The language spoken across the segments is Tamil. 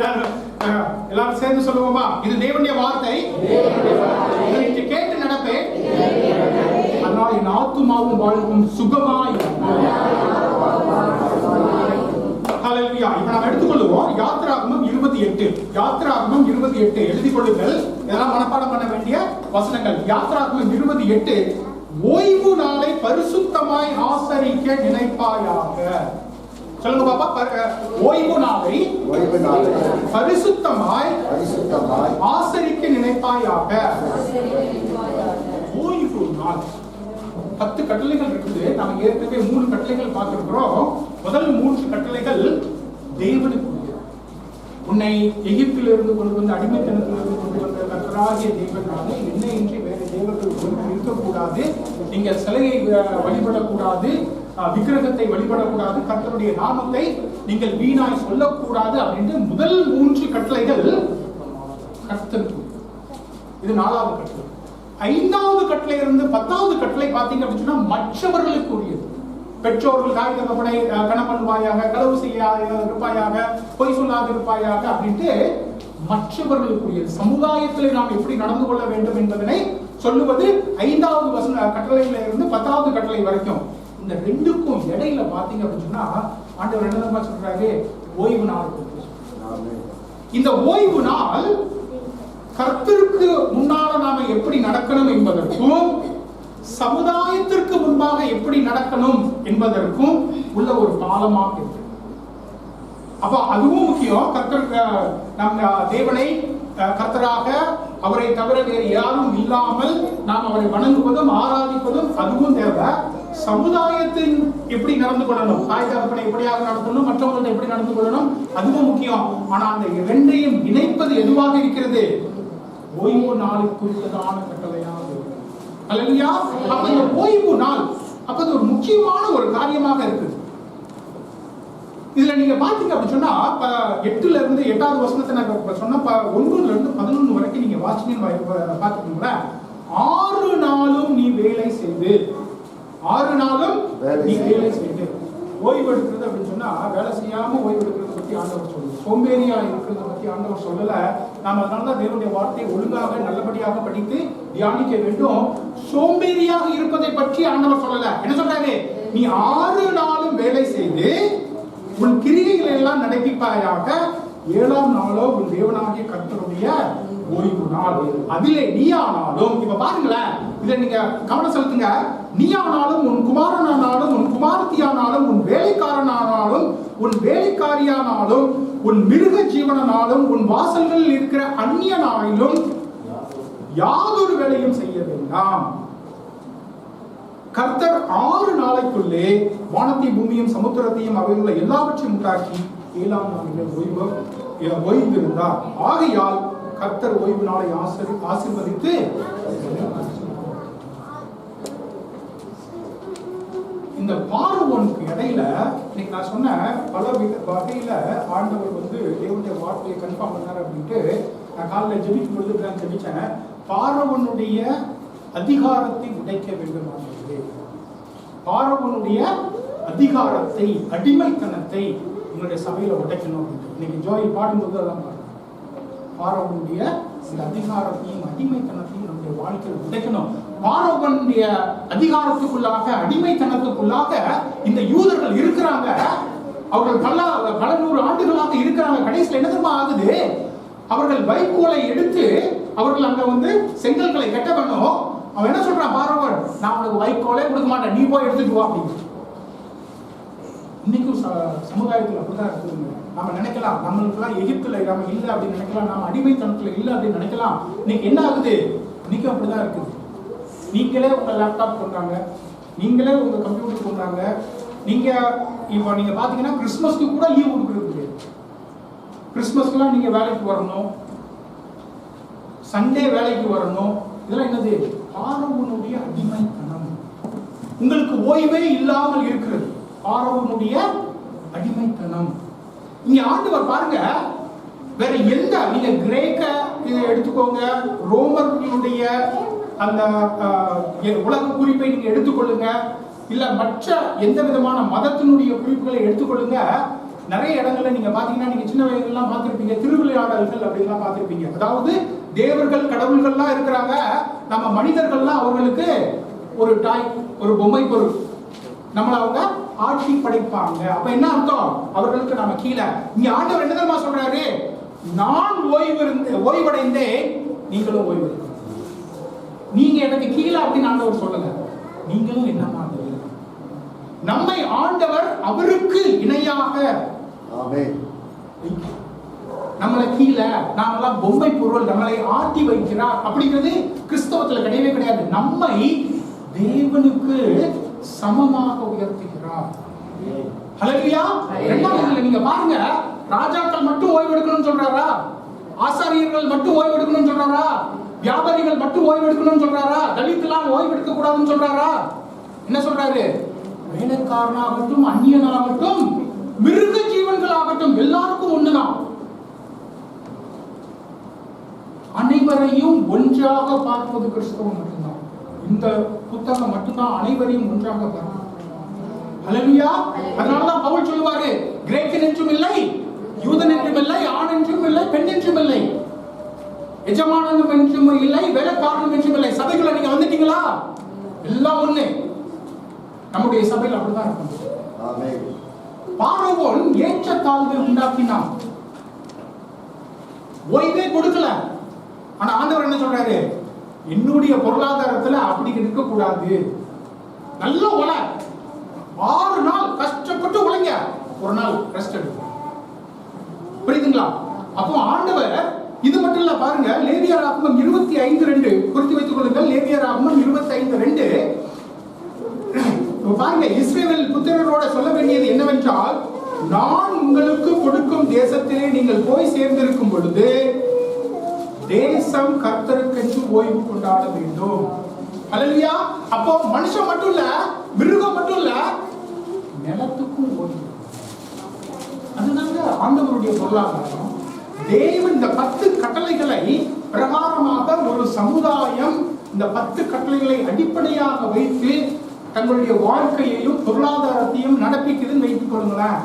எல்லாரும் சேர்ந்து சொல்லுவோமா? இது தேவனுடைய வார்த்தை, கேட்டு நடப்பேன், அதனால் என் ஆத்துமாவும் வாழ்வும் சுகமாய். ஹல்லேலூயா. இப்ப நாம் எடுத்துக்கொள்வோம் யாத்திராகமம் 28. யாத்திராகமம் 28 எழுதிக் கொள்ளுங்கள். இதெல்லாம் மனப்பாடம் பண்ண வேண்டிய வசனங்கள். யாத்திராகமம் 28. ஓய்வு நாளை பரிசுத்தமாய் ஆசரிக்க நினைப்பாயாக. சொல்லுங்க பாப்பா. ஓய்வு நாளை பரிசுத்தமாய் ஆசரிக்க நினைப்பாயாக. ஓய்வு நாள் 10 கட்டளைகள் இருக்குது. நாம ஏற்கனவே 3 கட்டளைகள் பார்த்திருக்கிறோம். முதல் 3 கட்டளைகள் தேவனுக்கு. உன்னை எகிப்திலிருந்து கொண்டு வந்து அடிமைத்தனத்திலிருந்து கொண்டு வந்த கர்த்தராகிய தேவனாலே என்னை இன்றி வேற தேவர்கள் இருக்கக்கூடாது, நீங்கள் சிலையை வழிபடக்கூடாது, விக்கிரகத்தை வழிபடக்கூடாது, கர்த்தருடைய நாமத்தை நீங்கள் வீணாய் சொல்லக்கூடாது அப்படின்ட்டு முதல் 3 கட்டளைகள் கர்த்தருக்கு. இது 4வது கட்டளை. 5வது கட்டளை இருந்து 10வது கட்டளை பார்த்தீங்க அப்படின்னு சொன்னா மற்றவர்களுக்கு உரியது. பெற்றோர்கள் தாய் தகப்பனை கனம் பண்ணுவாயாக, களவு செய்யாத இருப்பாயாக, பொய் சொல்லாது இருப்பாயாக அப்படின்ட்டு மற்றவர்களுக்குரியது. சமுதாயத்தில் நாம் எப்படி நடந்து கொள்ள வேண்டும் என்பதனை சொல்லுவது 5வது கட்டளையில இருந்து 10வது கட்டளை வரைக்கும். இந்த 2க்கும் இடையில பாத்தீங்க அப்படின்னு சொன்னா ஆண்டவர் என்ன சொல்றாரு? ஓய்வு நாள். இந்த ஓய்வு நாள் கர்த்தருக்கு முன்னால நாம எப்படி நடக்கணும் என்பதற்கும் சமுதாயத்திற்கு முன்பாக எப்படி நடக்கணும் என்பதற்கும் உள்ள ஒரு பாலமாக இருக்கு. அப்ப அதுவும் முக்கியம். கர்த்தர் நம் தேவனை கர்த்தராக அவரை தவிர வேறு யாரும் இல்லாமல் நாம் அவரை வணங்குவதும் ஆராதிப்பதும் அதுவும் தேவை. சமுதாயத்தின் எப்படி நடந்து கொள்ளணும், தாய் தகப்பனை எப்படியாக நடத்தணும், மற்றவங்கள்ட்ட எப்படி நடந்து கொள்ளணும், அதுவும் முக்கியம். ஆனா அந்த 2ஐயும் இணைப்பது எதுவாக இருக்கிறது? ஓய்வு நாளுக்குரியதான கட்டளையாக. அல்லேலூயா. அப்ப இந்த ஓய்வு நாள் அப்ப அது ஒரு முக்கியமான ஒரு காரியமாக இருக்கு. இதுல நீங்க பாத்தீங்க அப்படின்னு சொன்னா 8ல இருந்து 8வது வசனத்தை நான் சொன்ன 9ல இருந்து 11 வரைக்கும் நீங்க வாசிங்கன்னு பாத்துக்கீங்களா? 6 நாளும் நீ வேலை செய்து, 6 நாளும் நீ வேலை செய்து. ஓய்வு எடுக்கிறது அப்படின்னு சொன்னா வேலை செய்யாம ஓய்வு எடுக்கிறத பத்தி ஆண்டவர் சொல்லுது. சோம்பேறியா இருக்கிறத பத்தி ஆண்டவர் சொல்லல. நாம அதனாலதான் தேவனுடைய வார்த்தையை ஒழுங்காக நல்லபடியாக படித்து தியானிக்க வேண்டும். சோம்பேறியாக இருப்பதை பற்றி ஆண்டவர் சொல்லல. என்ன சொல்றாரு? நீ 6 நாளும் வேலை செய்து உன் கிரியைகளை எல்லாம் நடப்பிப்பாயாக, 7ஆம் நாளோ உன் தேவனாகிய கர்த்தருடைய ஓய்வு நாள். அதிலே நீயானாலும், இப்ப பாருங்களேன், இதை நீங்க கவனம் செலுத்துங்க. நீயானாலும் உன் குமாரனானாலும் உன் குமாரத்தியானாலும் உன் வேலைக்காரனானாலும் உன் வேலைக்காரியானாலும் உன் மிருக ஜீவனானாலும் உன் வாசல்களில் இருக்கிற அந்நியனாயிலும் யாதொரு வேலையும் செய்ய வேண்டாம். கர்த்தர் 6 நாளைக்குள்ளே வானத்தையும் பூமியும் சமுத்திரத்தையும் அவையுள்ள எல்லாவற்றையும் உண்டாக்கி 7ஆம் நாளிலே ஓய்ந்திருந்தார். ஆகையால் கர்த்தர் ஓய்வு நாளை ஆசீர்வதித்து இந்த பார்வோனுக்கு இடையில இன்னைக்கு நான் சொன்ன பல வகையில ஆண்டவர் தேவனுடைய வார்த்தையை கன்ஃபார்ம் பண்ணார் அப்படின்ட்டு நான் காலையில ஜெபிக்கும் பொழுது நான் ஜெபிச்சேன். பார்வோனுடைய அதிகாரத்தை உடைக்க வேண்டும். பார்வோனுடைய அதிகாரத்தை, அடிமைத்தனத்தை உங்களுடைய சபையில உடைக்கணும் அப்படின்னு இன்னைக்கு ஜோயில் பாடும்போது அதான் பார்வோனுடைய இந்த அதிகாரத்தையும் அடிமைத்தனத்தையும் நம்முடைய வாழ்க்கையில் உடைக்கணும். பார்வோனுடைய அதிகாரத்துக்குள்ளாக, அடிமைத்தனத்துக்குள்ளாக இந்த யூதர்கள் இருக்கிறாங்க. அவர்கள் பல 100 ஆண்டுகளாக இருக்கிறாங்க. கடைசியில் என்ன தெரியுமா ஆகுது? அவர்கள் வைக்கோலை எடுத்து அவர்கள் அங்க செங்கல்களை கட்ட பண்ணும். அவன் என்ன சொல்றான்? பார்வோன், நான் உனக்கு வைக்கோலே கொடுக்க மாட்டேன், நீ போய் எடுத்துட்டு வா அப்படின்னு. இன்னைக்கும் சமுதாயத்தில் அப்படிதான் இருக்குதுங்க. நம்ம நினைக்கலாம் நம்மளுக்குலாம் எகிப்துல நம்ம இல்லை அப்படின்னு நினைக்கலாம், நம்ம அடிமைத்தனத்துல இல்லை அப்படின்னு நினைக்கலாம். இன்னைக்கு என்ன ஆகுது? இன்னைக்கும் அப்படிதான் இருக்குது. நீங்களே உங்க லேப்டாப் கொண்டாங்க, நீங்களே உங்க கம்ப்யூட்டர் கொண்டாங்க. நீங்க இப்போ நீங்க பாத்தீங்கன்னா கிறிஸ்துமஸ்க்கு கூட லீவ் கொடுக்குறது. கிறிஸ்துமஸ்க்குலாம் நீங்க வேலைக்கு வரணும், சண்டே வேலைக்கு வரணும். இதெல்லாம் என்னது? பார்வோனுடைய அடிமைத்தனம். உங்களுக்கு ஓய்வே இல்லாமல் இருக்கிறது பார்வோனுடைய அடிமைத்தனம். இங்க ஆண்டவர் பாருங்க, வேற எந்த நீங்க கிரேக்க இதை எடுத்துக்கோங்க, ரோமர்களுடைய அந்த உலக குறிப்பை நீங்க எடுத்துக்கொள்ளுங்க, இல்ல மற்ற எந்த விதமான மதத்தினுடைய குறிப்புகளை எடுத்துக்கொள்ளுங்க. நிறைய இடங்கள்ல நீங்க பாத்தீங்கன்னா, நீங்க சின்ன வயதுலாம் பார்த்திருப்பீங்க, திருவிளையாடல்கள் அப்படின்லாம் பார்த்திருப்பீங்க. அதாவது தேவர்கள் கடவுள்கள்லாம் இருக்கிறாங்க, நம்ம மனிதர்கள்லாம் அவர்களுக்கு ஒரு டாய், ஒரு பொம்மை பொருள், நம்மள அவங்க ஆட்சி படைப்பாங்க. அப்ப என்ன அர்த்தம்? அவர்களுக்கு நாம கீழே. இங்க ஆண்டவர் என்ன தெரியுமா சொல்றாரு? நான் ஓய்வடைந்தேன், நீங்களும் ஓய்வெடுக்கணும். நீங்க எனக்கு கீழே அப்படின்னு ஆண்டவர் சொல்லுங்க, நீங்களும் என்ன மாதிரி நம்மை ஆண்டவர் அவருக்கு இணையாக நம்மளை கீழே, நாமெல்லாம் பொம்மை பொருள், நம்மளை ஆட்டி வைக்கிறார் அப்படிங்கிறது கிறிஸ்தவத்துல கிடையவே கிடையாது. நம்மை தேவனுக்கு சமமாக உயர்த்துகிறார். ஹல்லேலூயா. இரண்டாவது நீங்க பாருங்க, ராஜாக்கள் மட்டும் ஓய்வெடுக்கணும்னு சொல்றாரா? ஆசாரியர்கள் மட்டும் ஓய்வெடுக்கணும்னு சொல்றாரா? வியாபாரிகள் மட்டும் ஓய்வெடுக்கணும்னு சொல்றாரா? தலித்துலாம் ஓய்வெடுக்க கூடாதுன்னு சொல்றாரா? என்ன சொல்றாரு? வேலைக்காரனாகட்டும், அந்நியனாகட்டும், மிருக ஜீவன்களாகட்டும், எல்லாருக்கும் ஒண்ணுதான். அனைவரையும் ஒன்றாக பார்ப்பது கிறிஸ்தவம் மட்டும்தான். இந்த புத்தகம் மட்டும்தான் அனைவரையும் ஒன்றாக பார்ப்பது. ஹல்லேலூயா. அதனாலதான் பவுல் சொல்லுவாரு, கிரேக்கன் என்றும் இல்லை, யூதன் என்றும் இல்லை, ஆண் என்றும் இல்லை, பெண் என்றும் இல்லை, எஜமானனும் என்றும் இல்லை, வேலைக்காரனும் என்றும் இல்லை. சபைக்குள்ள நீங்க வந்துட்டீங்களா? எல்லாம் ஒண்ணு. நம்முடைய சபையில் அப்படிதான் இருக்கும். பார்வோன் ஏற்றத்தாழ்வு உண்டாக்கினான், ஓய்வே கொடுக்கல. ஆனா ஆண்டவர் என்ன சொல்றாரு? என்னுடைய பொருளாதாரத்துல அப்படி இருக்க கூடாது. நல்ல உழை, 6 நாள் கஷ்டப்பட்டு உழைங்க, ஒரு நாள் ரெஸ்ட் எடுங்க. புரியுதுங்களா? அப்போ ஆண்டவர் இது மட்டும் இல்ல, பாருங்க, லேவியராகமம் 25:2 குறித்து வைத்துக் கொள்ளுங்கள். லேவியராகமம் 25:2 பாருங்க, இஸ்ரவேல் புத்திரரோட சொல்ல வேண்டியது என்னவென்றால், நான் உங்களுக்கு கொடுக்கும் தேசத்திலே நீங்கள் போய் சேர்ந்திருக்கும் பொழுது தேசம் கர்த்தருக்கென்று ஓய்வு கொண்டாட வேண்டும். ஹல்லேலூயா. அப்போ மனுஷன் மட்டும் இல்ல, மிருகம் மட்டும் இல்ல, நிலத்துக்கும் ஓய்வு. அதுதாங்க ஆண்டவருடைய பொருளாதாரம். தேவன் இந்த 10 கட்டளைகளை பிரகாரமாக ஒரு சமுதாயம் இந்த 10 கட்டளைகளை அடிப்படையாக வைத்து தங்களுடைய வாழ்க்கையையும் பொருளாதாரத்தையும் நடப்பிக்குதுன்னு வைத்துக் கொள்ளுங்களேன்,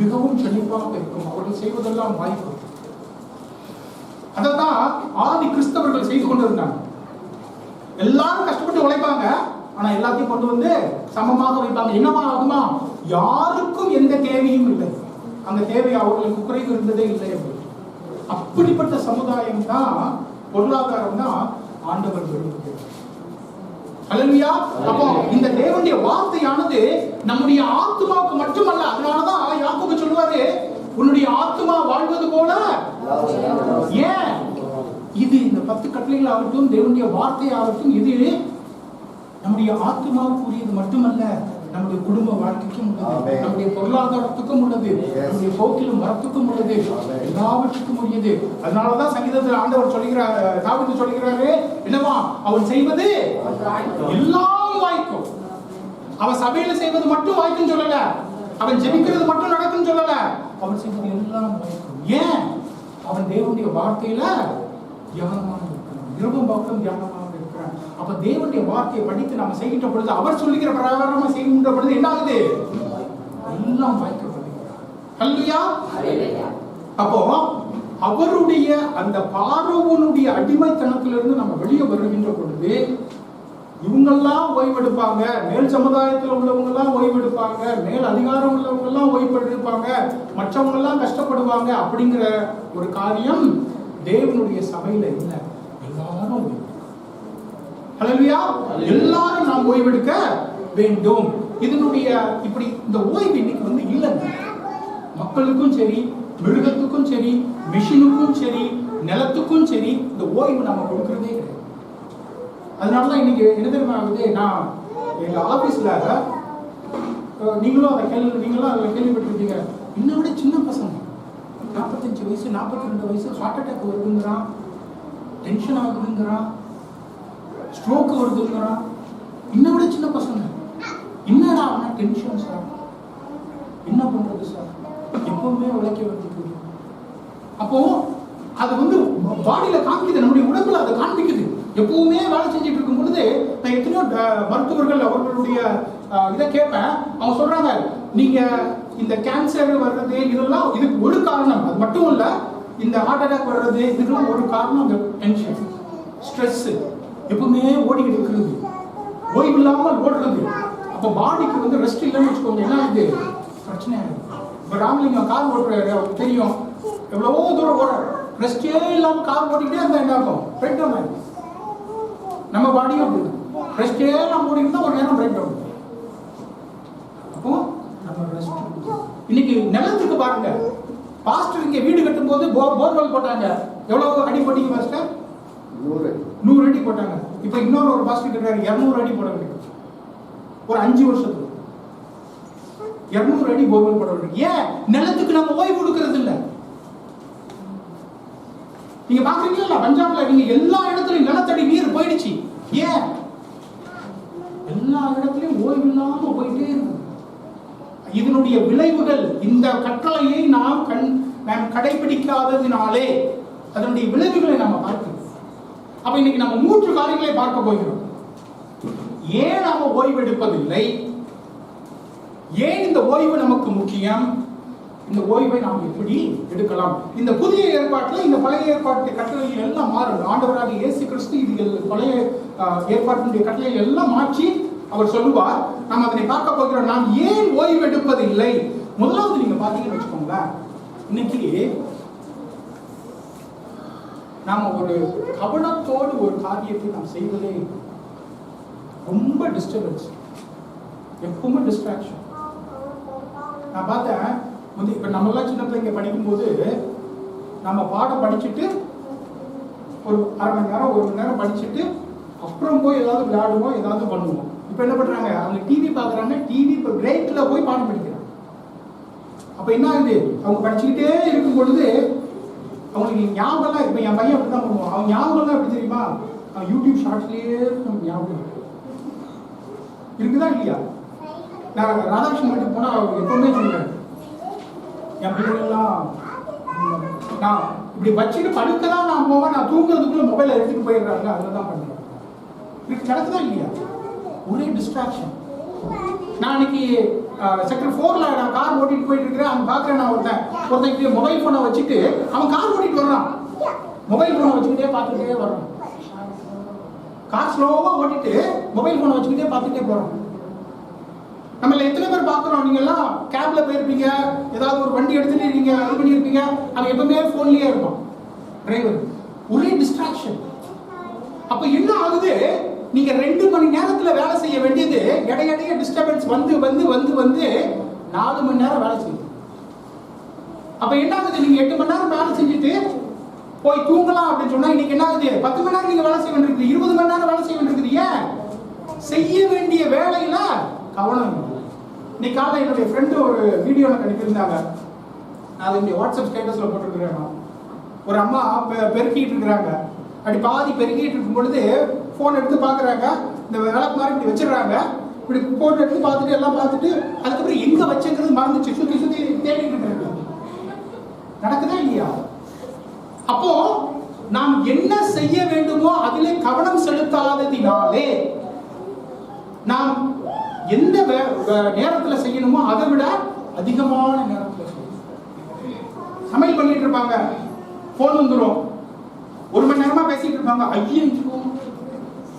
மிகவும் செழிப்பாக இருக்கும். அவர்கள் செய்வதெல்லாம் வாய்ப்பு. அதான் ஆதி கிறிஸ்தவர்கள் செய்து கொண்டிருந்தாங்க. எல்லாரும் கஷ்டப்பட்டு உழைப்பாங்க, ஆனா எல்லாத்தையும் கொண்டு வந்து சமமாக வைப்பாங்க. என்னவா ஆகுமா? யாருக்கும் எந்த தேவையும் இல்லை, அந்த தேவை அவர்களுக்கு குறைவு இருந்ததே இல்லை. அப்படிப்பட்ட சமுதாயம் தான், பொருளாதாரம் தான் ஆண்டவர் விரும்புகிறார். ஹல்லேலூயா. அப்போ இந்த தேவனுடைய வார்த்தையானது நம்முடைய ஆத்துமாவுக்கு மட்டுமல்ல. அதனாலதான் யாக்கோபு சொல்லுவாரு, உன்னுடைய ஆத்துமா வாழ்வது போல. ஏன்? இது இந்த 10 கட்டளைகள் ஆகட்டும், தேவனுடைய வார்த்தை ஆகட்டும், இது நம்முடைய ஆத்துமாவுக்குரியது மட்டுமல்ல, நம்முடைய குடும்ப வாழ்க்கைக்கும் உள்ளது, நம்முடைய பொருளாதாரத்துக்கும் உள்ளது, நம்முடைய போக்கிலும் வரத்துக்கும் உள்ளது, எல்லாவற்றுக்கும் உரியது. அதனாலதான் சங்கீதத்தில் ஆண்டவர் சொல்லுகிறார், தாவீது சொல்லுகிறாரு, என்னவா? அவன் செய்வது எல்லாம் வாய்க்கும். அவன் சபையில செய்வது மட்டும் வாய்க்கும் சொல்லல, அவன் ஜெபிக்கிறது மட்டும் நடக்கும் சொல்லல, அவன் செய்வது எல்லாம் வாய்க்கும். ஏன்? அவன் தேவனுடைய வார்த்தையில தியானமாக இருக்கிறான், இரவும் பக்கம் தியானமாக இருக்கிறான். அப்ப தேவனுடைய வார்த்தையை படித்து நாம செய்கின்ற பொழுது, அவர் சொல்லுகிற பிரகாரமா செய்கின்ற பொழுது என்ன ஆகுது? எல்லாம் வாய்க்கப்படுகிறார். ஹல்லேலூயா. அப்போ அவருடைய அந்த பார்வோனுடைய அடிமைத்தனத்திலிருந்து நம்ம வெளியே வருகின்ற பொழுது, இவங்கெல்லாம் ஓய்வெடுப்பாங்க, மேல் சமுதாயத்தில் உள்ளவங்க எல்லாம் ஓய்வெடுப்பாங்க, மேல் அதிகாரம் உள்ளவங்க எல்லாம் ஓய்வெடுப்பாங்க, மற்றவங்க எல்லாம் கஷ்டப்படுவாங்க அப்படிங்கிற ஒரு காரியம் தேவனுடைய சபையில இல்லை. எல்லாரும் ஹல்லேலூயா. எல்லாரும் நாம் ஓய்வெடுக்க வேண்டும். இதனுடைய இப்படி இந்த ஓய்வு இன்னைக்கு வந்து இல்லைங்க. மக்களுக்கும் சரி, மிருகத்துக்கும் சரி, மிஷினுக்கும் சரி, நிலத்துக்கும் சரி, இந்த ஓய்வு நம்ம கொடுக்கறதே கிடையாது. அதனாலதான் இன்னைக்கு என்ன தெரியுமா ஆகுது? நான் எங்க ஆபீஸ்ல, நீங்களும் அதை கேள்விப்பட்டிருக்கீங்க, இன்னை விட சின்ன பசங்க 45 வயசு 42 வயசு ஹார்ட் அட்டாக் வருதுங்கிறான், டென்ஷன் ஆகுதுங்கிறான், ஸ்ட்ரோக் வருதுங்கிறான். இன்னை விட சின்ன பசங்க. என்னடா டென்ஷன் சார், என்ன பண்றது சார், எப்பவுமே உழைக்க வேண்டியது. அப்போ அது வந்து பாடியில காமிக்குது, நம்முடைய உடம்புல அதை காண்பிக்குது. எப்பவுமே வேலை செஞ்சுட்டு இருக்கும் பொழுது நான் எத்தனையோ மருத்துவர்கள் அவர்களுடைய இதை கேட்பேன். அவங்க சொல்றாங்க, நீங்க இந்த கேன்சர் வர்றது இதெல்லாம் இதுக்கு ஒரு காரணம். அது மட்டும் இல்ல, இந்த ஹார்ட் அட்டாக் வர்றது இதுக்கெல்லாம் ஒரு காரணம் இந்த டென்ஷன், ஸ்ட்ரெஸ். எப்பவுமே ஓடிக்கிட்டு இருக்கிறது, ஓய்வு இல்லாமல் ஓடுறது. அப்போ பாடிக்கு வந்து ரெஸ்ட் இல்லைன்னு வச்சுக்கோங்க, என்ன ஆகுது? பிரச்சனை ஆகுது. இப்போ ராமலிங்கம் கார் ஓட்டுறாரு, அவருக்கு தெரியும் எவ்வளவோ தூரம் ஓட, ரெஸ்டே இல்லாமல் கார் ஓட்டிக்கிட்டே இருந்தால் என்ன ஆகும்? பிரேக் டவுன் ஆகும். நம்ம பாடியும் அப்படி ரெஸ்டே இல்லாமல் ஓடிக்கிட்டு ஒரு நேரம் பிரேக் டவுன். அப்போ நம்ம ரெஸ்ட். இன்னைக்கு நிலத்துக்கு பாருங்க, பாஸ்டர் இங்க வீடு கட்டும் போது போர்வெல் போட்டாங்க. எவ்வளவு அடி போட்டீங்க பாஸ்டர்? 100 அடி போட்டாங்க. இப்ப இன்னொரு ஒரு பாஸ்டர் கட்டுறாரு, 200 அடி போட வேண்டியது. ஒரு 5 வருஷத்துக்கு 200 அடி போர்வெல் போட வேண்டியது. ஏன்? நிலத்துக்கு நம்ம ஓய்வு கொடுக்கறது இல்ல. நீங்க பாக்குறீங்களா பஞ்சாப்ல, நீங்க எல்லா இடத்துலயும் நிலத்தடி நீர் போயிடுச்சு. ஏன்? எல்லா இடத்துலயும் ஓய்வு இல்லாம போயிட்டே இருக்கு. இதனுடைய விளைவுகள், இந்த கட்டளையை நாம் கடைபிடிக்காததினாலே அதனுடைய விளைவுகளை நாம பார்க்கிறோம். அப்ப இன்னைக்கு நம்ம 3 காரியங்களை பார்க்க போகிறோம். ஏன் நாம ஓய்வு எடுப்பதில்லை? ஏன் இந்த ஓய்வு நமக்கு முக்கியம்? இந்த ஓய்வை நாம் எப்படி எடுக்கலாம்? இந்த புதிய ஏற்பாட்டில் இந்த பழைய ஏற்பாட்டு கட்டளைகள் எல்லாம் மாறும். ஆண்டவராக இயேசு கிறிஸ்து இதுகள் பழைய ஏற்பாட்டினுடைய கட்டளைகள் எல்லாம் மாற்றி அவர் சொல்லுவார். நாம் அதனை பார்க்க போகிறோம். நாம் ஏன் ஓய்வு எடுப்பதில்லை? முதலாவது நீங்க பாத்தீங்கன்னு வச்சுக்கோங்களேன், இன்னைக்கு நாம ஒரு கவனத்தோடு ஒரு காரியத்தை நாம் செய்வதே ரொம்ப டிஸ்டர்பன்ஸ், எப்பவுமே டிஸ்ட்ராக்ஷன். நான் பார்த்தேன், இப்ப நம்ம எல்லாம் சின்ன பிள்ளைங்க படிக்கும்போது நம்ம பாடம் படிச்சுட்டு ஒரு அரை மணி நேரம் 1 மணி நேரம் படிச்சுட்டு அப்புறம் போய் ஏதாவது விளையாடுவோம், ஏதாவது பண்ணுவோம். இப்ப என்ன பண்றாங்க? அவங்க டிவி பாக்குறாங்க, டிவி இப்ப பிரேக்ல போய் பாடம் படிக்கிறாங்க. அப்ப என்ன ஆகுது? அவங்க படிச்சுக்கிட்டே இருக்கும் பொழுது அவங்களுக்கு ஞாபகம், இப்ப என் பையன் அப்படிதான் பண்ணுவான். அவன் ஞாபகம் எப்படி தெரியுமா? அவன் யூடியூப் ஷார்ட்ஸ்லயே ஞாபகம் இருக்குதா இல்லையா? நான் ராதாகிருஷ்ணன் வீட்டுக்கு போனா அவருக்கு எப்பவுமே சொல்லுவேன், என் பிள்ளைகள்லாம் நான் இப்படி வச்சுட்டு படுக்கதான் நான் போவேன், நான் தூங்குறதுக்குள்ள மொபைலை எடுத்துட்டு போயிடுறாங்க. அதுதான் பண்றேன். இதுக்கு நடக்குதா இல்லையா? ஒரே டிஸ்ட்ராக்ஷன். நான் இன்னைக்கு செக்டர் 4ல நான் கார் ஓட்டிட்டு போயிட்டு இருக்கிறேன். அவன் பாக்குறேன், நான் ஒருத்தன் மொபைல் போனை வச்சுட்டு அவன் கார் ஓட்டிட்டு வர்றான். மொபைல் போனை வச்சுக்கிட்டே பார்த்துக்கிட்டே வர்றான். கார் ஸ்லோவா ஓட்டிட்டு மொபைல் போனை வச்சுக்கிட்டே பார்த்துட்டே போறான். நம்மள எத்தனை பேர் பாக்குறோம்? நீங்க எல்லாம் கேப்ல போயிருப்பீங்க, ஏதாவது ஒரு வண்டி எடுத்துட்டு நீங்க இது பண்ணிருப்பீங்க. அவன் எப்பவுமே போன்லயே இருப்பான் டிரைவர். ஒரே டிஸ்ட்ராக்ஷன். அப்ப என்ன ஆகுது? நீங்க 2 மணி நேரத்துல வேலை செய்ய வேண்டியது இடையிடையே டிஸ்டர்பன்ஸ் வந்து வந்து வந்து வந்து 4 மணி நேரம் வேலை செய்யும். அப்ப என்ன ஆகுது? நீங்க 8 மணி நேரம் வேலை செஞ்சுட்டு போய் தூங்கலாம் அப்படின்னு சொன்னா இன்னைக்கு என்ன ஆகுது? 10 மணி நேரம் நீங்க வேலை செய்ய வேண்டியிருக்குது, 20 மணி நேரம் வேலை செய்ய வேண்டியிருக்குது. ஏன்? செய்ய வேண்டிய வேலையில கவனம். இன்னைக்கு காலையில் என்னுடைய ஃப்ரெண்டு ஒரு வீடியோ எனக்கு அனுப்பியிருந்தாங்க. அது என்னுடைய வாட்ஸ்அப் ஸ்டேட்டஸ்ல போட்டுருக்கிறேன். ஒரு அம்மா பெருக்கிட்டு இருக்கிறாங்க. அப்படி பாதி பெருக்கிட்டு இருக்கும் பொழுது போன் எடுத்து பாக்குறாங்க. இந்த விளக்கு மாதிரி இப்படி வச்சிடறாங்க. இப்படி போன் எடுத்து பார்த்துட்டு எல்லாம் பார்த்துட்டு அதுக்கப்புறம் எங்க வச்சுங்கிறது மறந்துச்சு. சுத்தி சுத்தி தேடிட்டு இருக்காங்க. நடக்குதா இல்லையா? அப்போ நாம் என்ன செய்ய வேண்டுமோ அதிலே கவனம் செலுத்தாததினாலே நாம் எந்த நேரத்துல செய்யணுமோ அதை விட அதிகமான நேரத்துல சமையல் பண்ணிட்டு இருப்பாங்க. போன் வந்துடும். 1 மணி நேரமா பேசிட்டு இருப்பாங்க. ஐயோ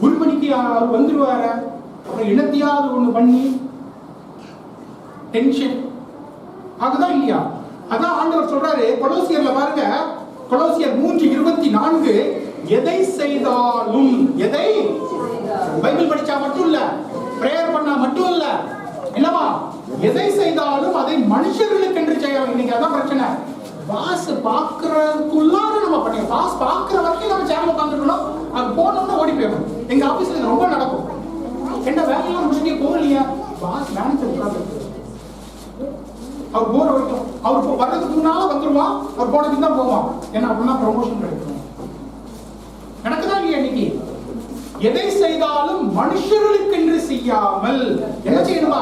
1 மணிக்கு அவர் வந்துருவாரு. அப்புறம் என்னத்தையாவது ஒண்ணு பண்ணி டென்ஷன் ஆகுதா இல்லையா? அதான் ஆண்டவர் சொல்றாரு கொலோசியர்ல பாருங்க, கொலோசியர் 3:24, எதை செய்தாலும், எதை பைபிள் படிச்சா மட்டும் இல்ல, பிரேயர் பண்ணா மட்டும் இல்ல, என்னவா எதை செய்தாலும் அதை மனுஷர்களுக்கு என்று செய்யணும். இன்னைக்கு அதான் பிரச்சனை. பாஸ் பாக்குறதுக்குள்ளார நம்ம பண்ணி, பாஸ் பாக்குற வரைக்கும் நம்ம சேனல் உட்காந்துருக்கணும். அது போனோம்னா ஓடி போயிடும். எங்க ஆபீஸ்ல ரொம்ப நடக்கும். என்ன வேலையெல்லாம் முடிச்சுட்டே போகலையா? பாஸ் மேனேஜர் உட்கார்ந்து அவர் போற வரைக்கும், அவர் வர்றதுக்கு முன்னால வந்துருவான். அவர் போனதுக்கு தான் போவான். ஏன்னா அப்படின்னா ப்ரமோஷன் கிடைக்கும். நடக்குதா இல்லையா? இன்னைக்கு எதை செய்தாலும் மனுஷர்களுக்கு என்று செய்யாமல் என்ன செய்யணுமா?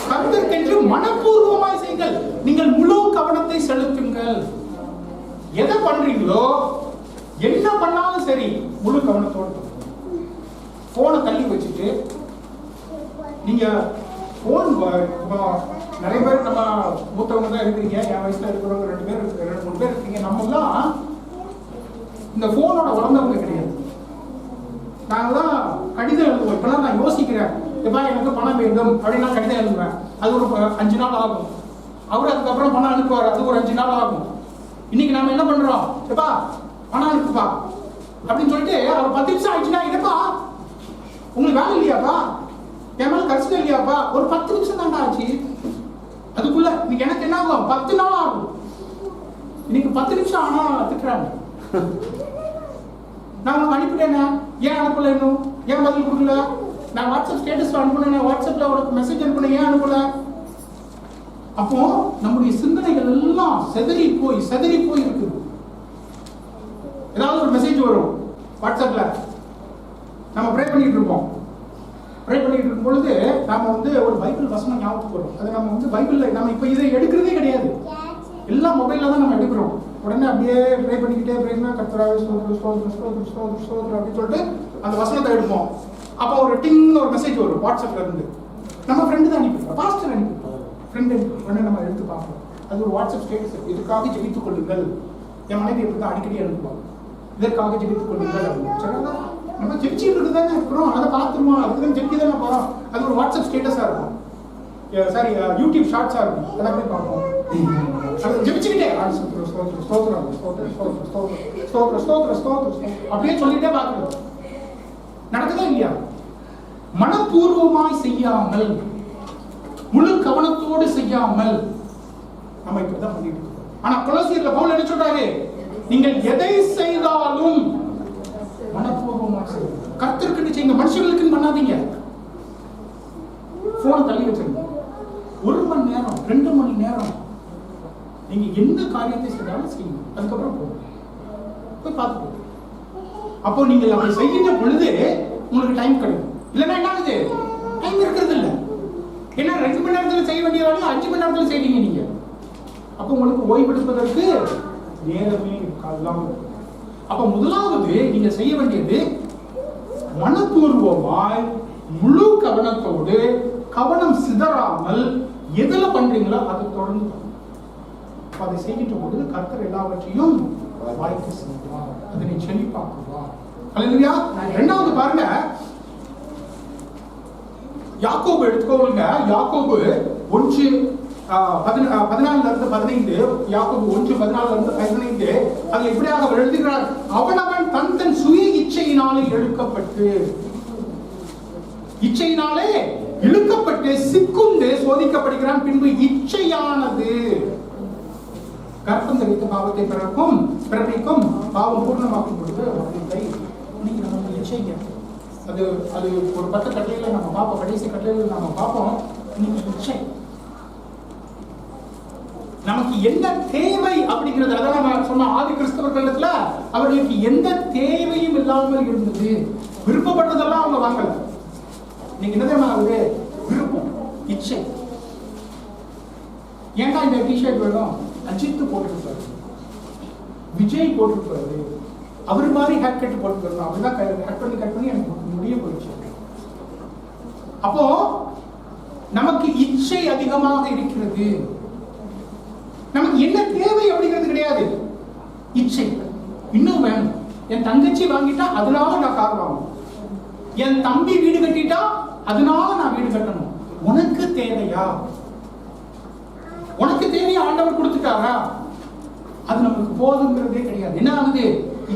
கர்த்தருக்கென்று மனப்பூர்வமாய் செய்யுங்கள். நீங்கள் முழு கவனத்தை செலுத்துங்கள். எதை பண்றீங்களோ, என்ன பண்ணாலும் சரி, முழு கவனத்தோடு. போனை தள்ளி வச்சுட்டு நீங்க போன் நிறைய பேர் நம்ம மூத்தவங்க தான் இருக்கிறீங்க, என் வயசுல இருக்கிறவங்க 2 பேர் 2-3 பேர் இருக்கீங்க. நம்மெல்லாம் இந்த போனோட வளர்ந்தவங்க கிடையாது. நாங்க தான் கடிதம் எழுதுவோம். இப்பெல்லாம் நான் யோசிக்கிறேன், எப்பா எனக்கு பணம் வேண்டும் அப்படின்னு நான் கடிதம் எழுதுவேன். அது ஒரு 5 நாள் ஆகும். அவரு அதுக்கப்புறம் பணம் அனுப்புவார், அது ஒரு 5 நாள் ஆகும். இன்னைக்கு நாம என்ன பண்றோம், எப்பா பணம் அனுப்புப்பா அப்படின்னு சொல்லிட்டு அவர் 10 நிமிஷம் ஆயிடுச்சுன்னா, என்னப்பா உங்களுக்கு வேலை இல்லையாப்பா, என் மேல கஷ்டம் இல்லையாப்பா, ஒரு 10 நிமிஷம் தாண்டா ஆச்சு. அதுக்குள்ள இன்னைக்கு எனக்கு என்ன ஆகும், 10 நாள் ஆகும். இன்னைக்கு 10 நிமிஷம் ஆனா திட்டுறாங்க. நான் அனுப்பிட்டேனே, ஏன் அனுப்பல, இன்னும் ஏன் பதில் கொடுக்கல, நான் வாட்ஸ்அப் ஸ்டேட்டஸ்ல அனுப்புனேன், வாட்ஸ்அப்ல உனக்கு மெசேஜ் அனுப்புனேன், ஏன் அனுப்பல. அப்போ நம்முடைய சிந்தனைகள் எல்லாம் செதறி போய் இருக்குது. ஏதாவது ஒரு மெசேஜ் வரும் வாட்ஸ்அப்ல, நம்ம ப்ரே பண்ணிட்டு இருப்போம். ப்ரே பண்ணிட்டு இருக்கும் பொழுது நாம ஒரு பைபிள் வசனம் ஞாபகத்துக்கு வரும். அது நம்ம பைபிள்ல நம்ம இப்ப இதை எடுக்கிறதே கிடையாது, எல்லாம் மொபைல்ல தான் நம்ம எடுக்கிறோம். உடனே அப்படியே ப்ரே பண்ணிக்கிட்டே பிரேனா கர்த்தராவே ஸ்தோத்திரம் அப்படின்னு சொல்லிட்டு அந்த வசனத்தை எடுப்போம். அப்போ ஒரு டிங்னு ஒரு மெசேஜ் வரும் வாட்ஸ்அப்ல இருந்து. நம்ம ஃப்ரெண்டு தான் அனுப்பிடுவோம், பாஸ்டர் அனுப்பிடுவோம், ஃப்ரெண்டு உடனே நம்ம எடுத்து பார்ப்போம். அது ஒரு வாட்ஸ்அப் ஸ்டேட்டஸ், இதுக்காக ஜெபித்துக் கொள்ளுங்கள். என் மனைவி எப்படி தான் அடிக்கடி அனுப்புவாங்க, இதற்காக ஜெபித்துக் கொள்ளுங்கள் அப்படின்னு சொன்னா நம்ம ஜெபிச்சுட்டு இருக்குதானே இருக்கிறோம், அதை பார்த்துருவோம், அதுக்கு தான் ஜெபிக்க தானே போறோம். அது ஒரு வாட்ஸ்அப் ஸ்டேட்டஸா இருக்கும், சாரி யூடியூப் ஷார்ட்ஸா இருக்கும், அதை போய் பார்ப்போம். அது ஜெபிச்சுக்கிட்டே அப்படியே சொல்லிட்டே பார்க்கணும். நடக்குதா இல்லையா? மனப்பூர்வமாய் செய்யாமல், முழு கவனத்தோடு செய்யாமல் நம்ம இப்படிதான் பண்ணிட்டு இருக்கோம். ஆனா கொலோசியர்ல பவுல் என்ன சொல்றாரு, நீங்கள் எதை செய்தாலும் மனப்பூர்வமாக செய்யுங்க, கர்த்தருக்கு செய்யுங்க, மனுஷர்களுக்கு பண்ணாதீங்க. போனை தள்ளி வச்சிருங்க. 1 மணி நேரம் 2 மணி நேரம் நீங்க எந்த காரியத்தை செய்தாலும் செய்யுங்க, அதுக்கப்புறம் போய் பார்த்துக்கோ. அப்போ நீங்கள் அப்படி செய்கின்ற பொழுது உங்களுக்கு டைம் கிடைக்கும். இல்லைன்னா என்ன ஆகுது, டைம் இருக்கிறது இல்லை. ஏன்னா 2 மணி நேரத்தில் செய்ய வேண்டிய வேலையை 5 மணி நேரத்தில் செய்வீங்க நீங்க. அப்போ உங்களுக்கு ஓய்வெடுப்பதற்கு நேரமே இருக்காது. அப்ப முதலாவது நீங்க செய்ய வேண்டியது மனப்பூர்வமாய் முழு கவனத்தோடு, கவனம் சிதறாமல் எதுல பண்றீங்களோ அதை தொடர்ந்து அதை செய்கின்ற பொழுது கர்த்தர் எல்லாவற்றையும் வாய்க்கு செய்வார், அதனை செழிப்பாக்குவார். அல்லேலூயா. இரண்டாவது பாருங்க, யாக்கோபு எடுத்துக்கோங்க. யாக்கோபு 1:14-15, யாக்கோபு 1:14-15 அதுல இப்படியாக எழுதுகிறார், அவனவன் தன் சுய இச்சையினாலே இழுக்கப்பட்டு சிக்குண்டு சோதிக்கப்படுகிறான். பின்பு இச்சையானது கர்ப்பம் தரித்த பாவத்தை பிறப்பிக்கும், பாவம் பூர்ணமாக்கும் பொழுது இன்னைக்கு நம்ம இச்சைங்க. அது ஒரு 10 கட்டளையில நம்ம பார்ப்போம், கடைசி கட்டளையில நம்ம பார்ப்போம். இன்னைக்கு இச்சை நமக்கு என்ன தேவை அப்படிங்கிறது, அதான் நம்ம சொன்ன ஆதி கிறிஸ்தவர்கள்ல அவர்களுக்கு எந்த தேவையும் இல்லாமல் இருந்தது. விருப்பப்பட்டதெல்லாம் அவங்க வாங்கல. நீங்க என்ன தெரியுமா, விருப்பம், இச்சை. ஏன்னா இந்த டிஷர்ட் வேணும், அஜித் போட்டுருப்பாரு, விஜய் போட்டுருப்பாரு, அவர் மாதிரி ஹேர் கட் போட்டுருக்கணும், அப்படிதான் கட் பண்ணி எனக்கு முடிய போயிடுச்சு. அப்போ நமக்கு இச்சை அதிகமாக இருக்கிறது. நமக்கு என்ன தேவை அப்படிங்கிறது கிடையாது, இச்சை. இன்னும் வேணும். என் தங்கச்சி வாங்கிட்டா அதனால நான் கார் வாங்கணும், என் தம்பி வீடு கட்டிட்டா அதனால நான் வீடு கட்டணும். உனக்கு தேவையா? உனக்கு தேவையா ஆண்டவர் கொடுத்துட்டாரா? அது நமக்கு போதுங்கிறதே கிடையாது. என்ன ஆகுது,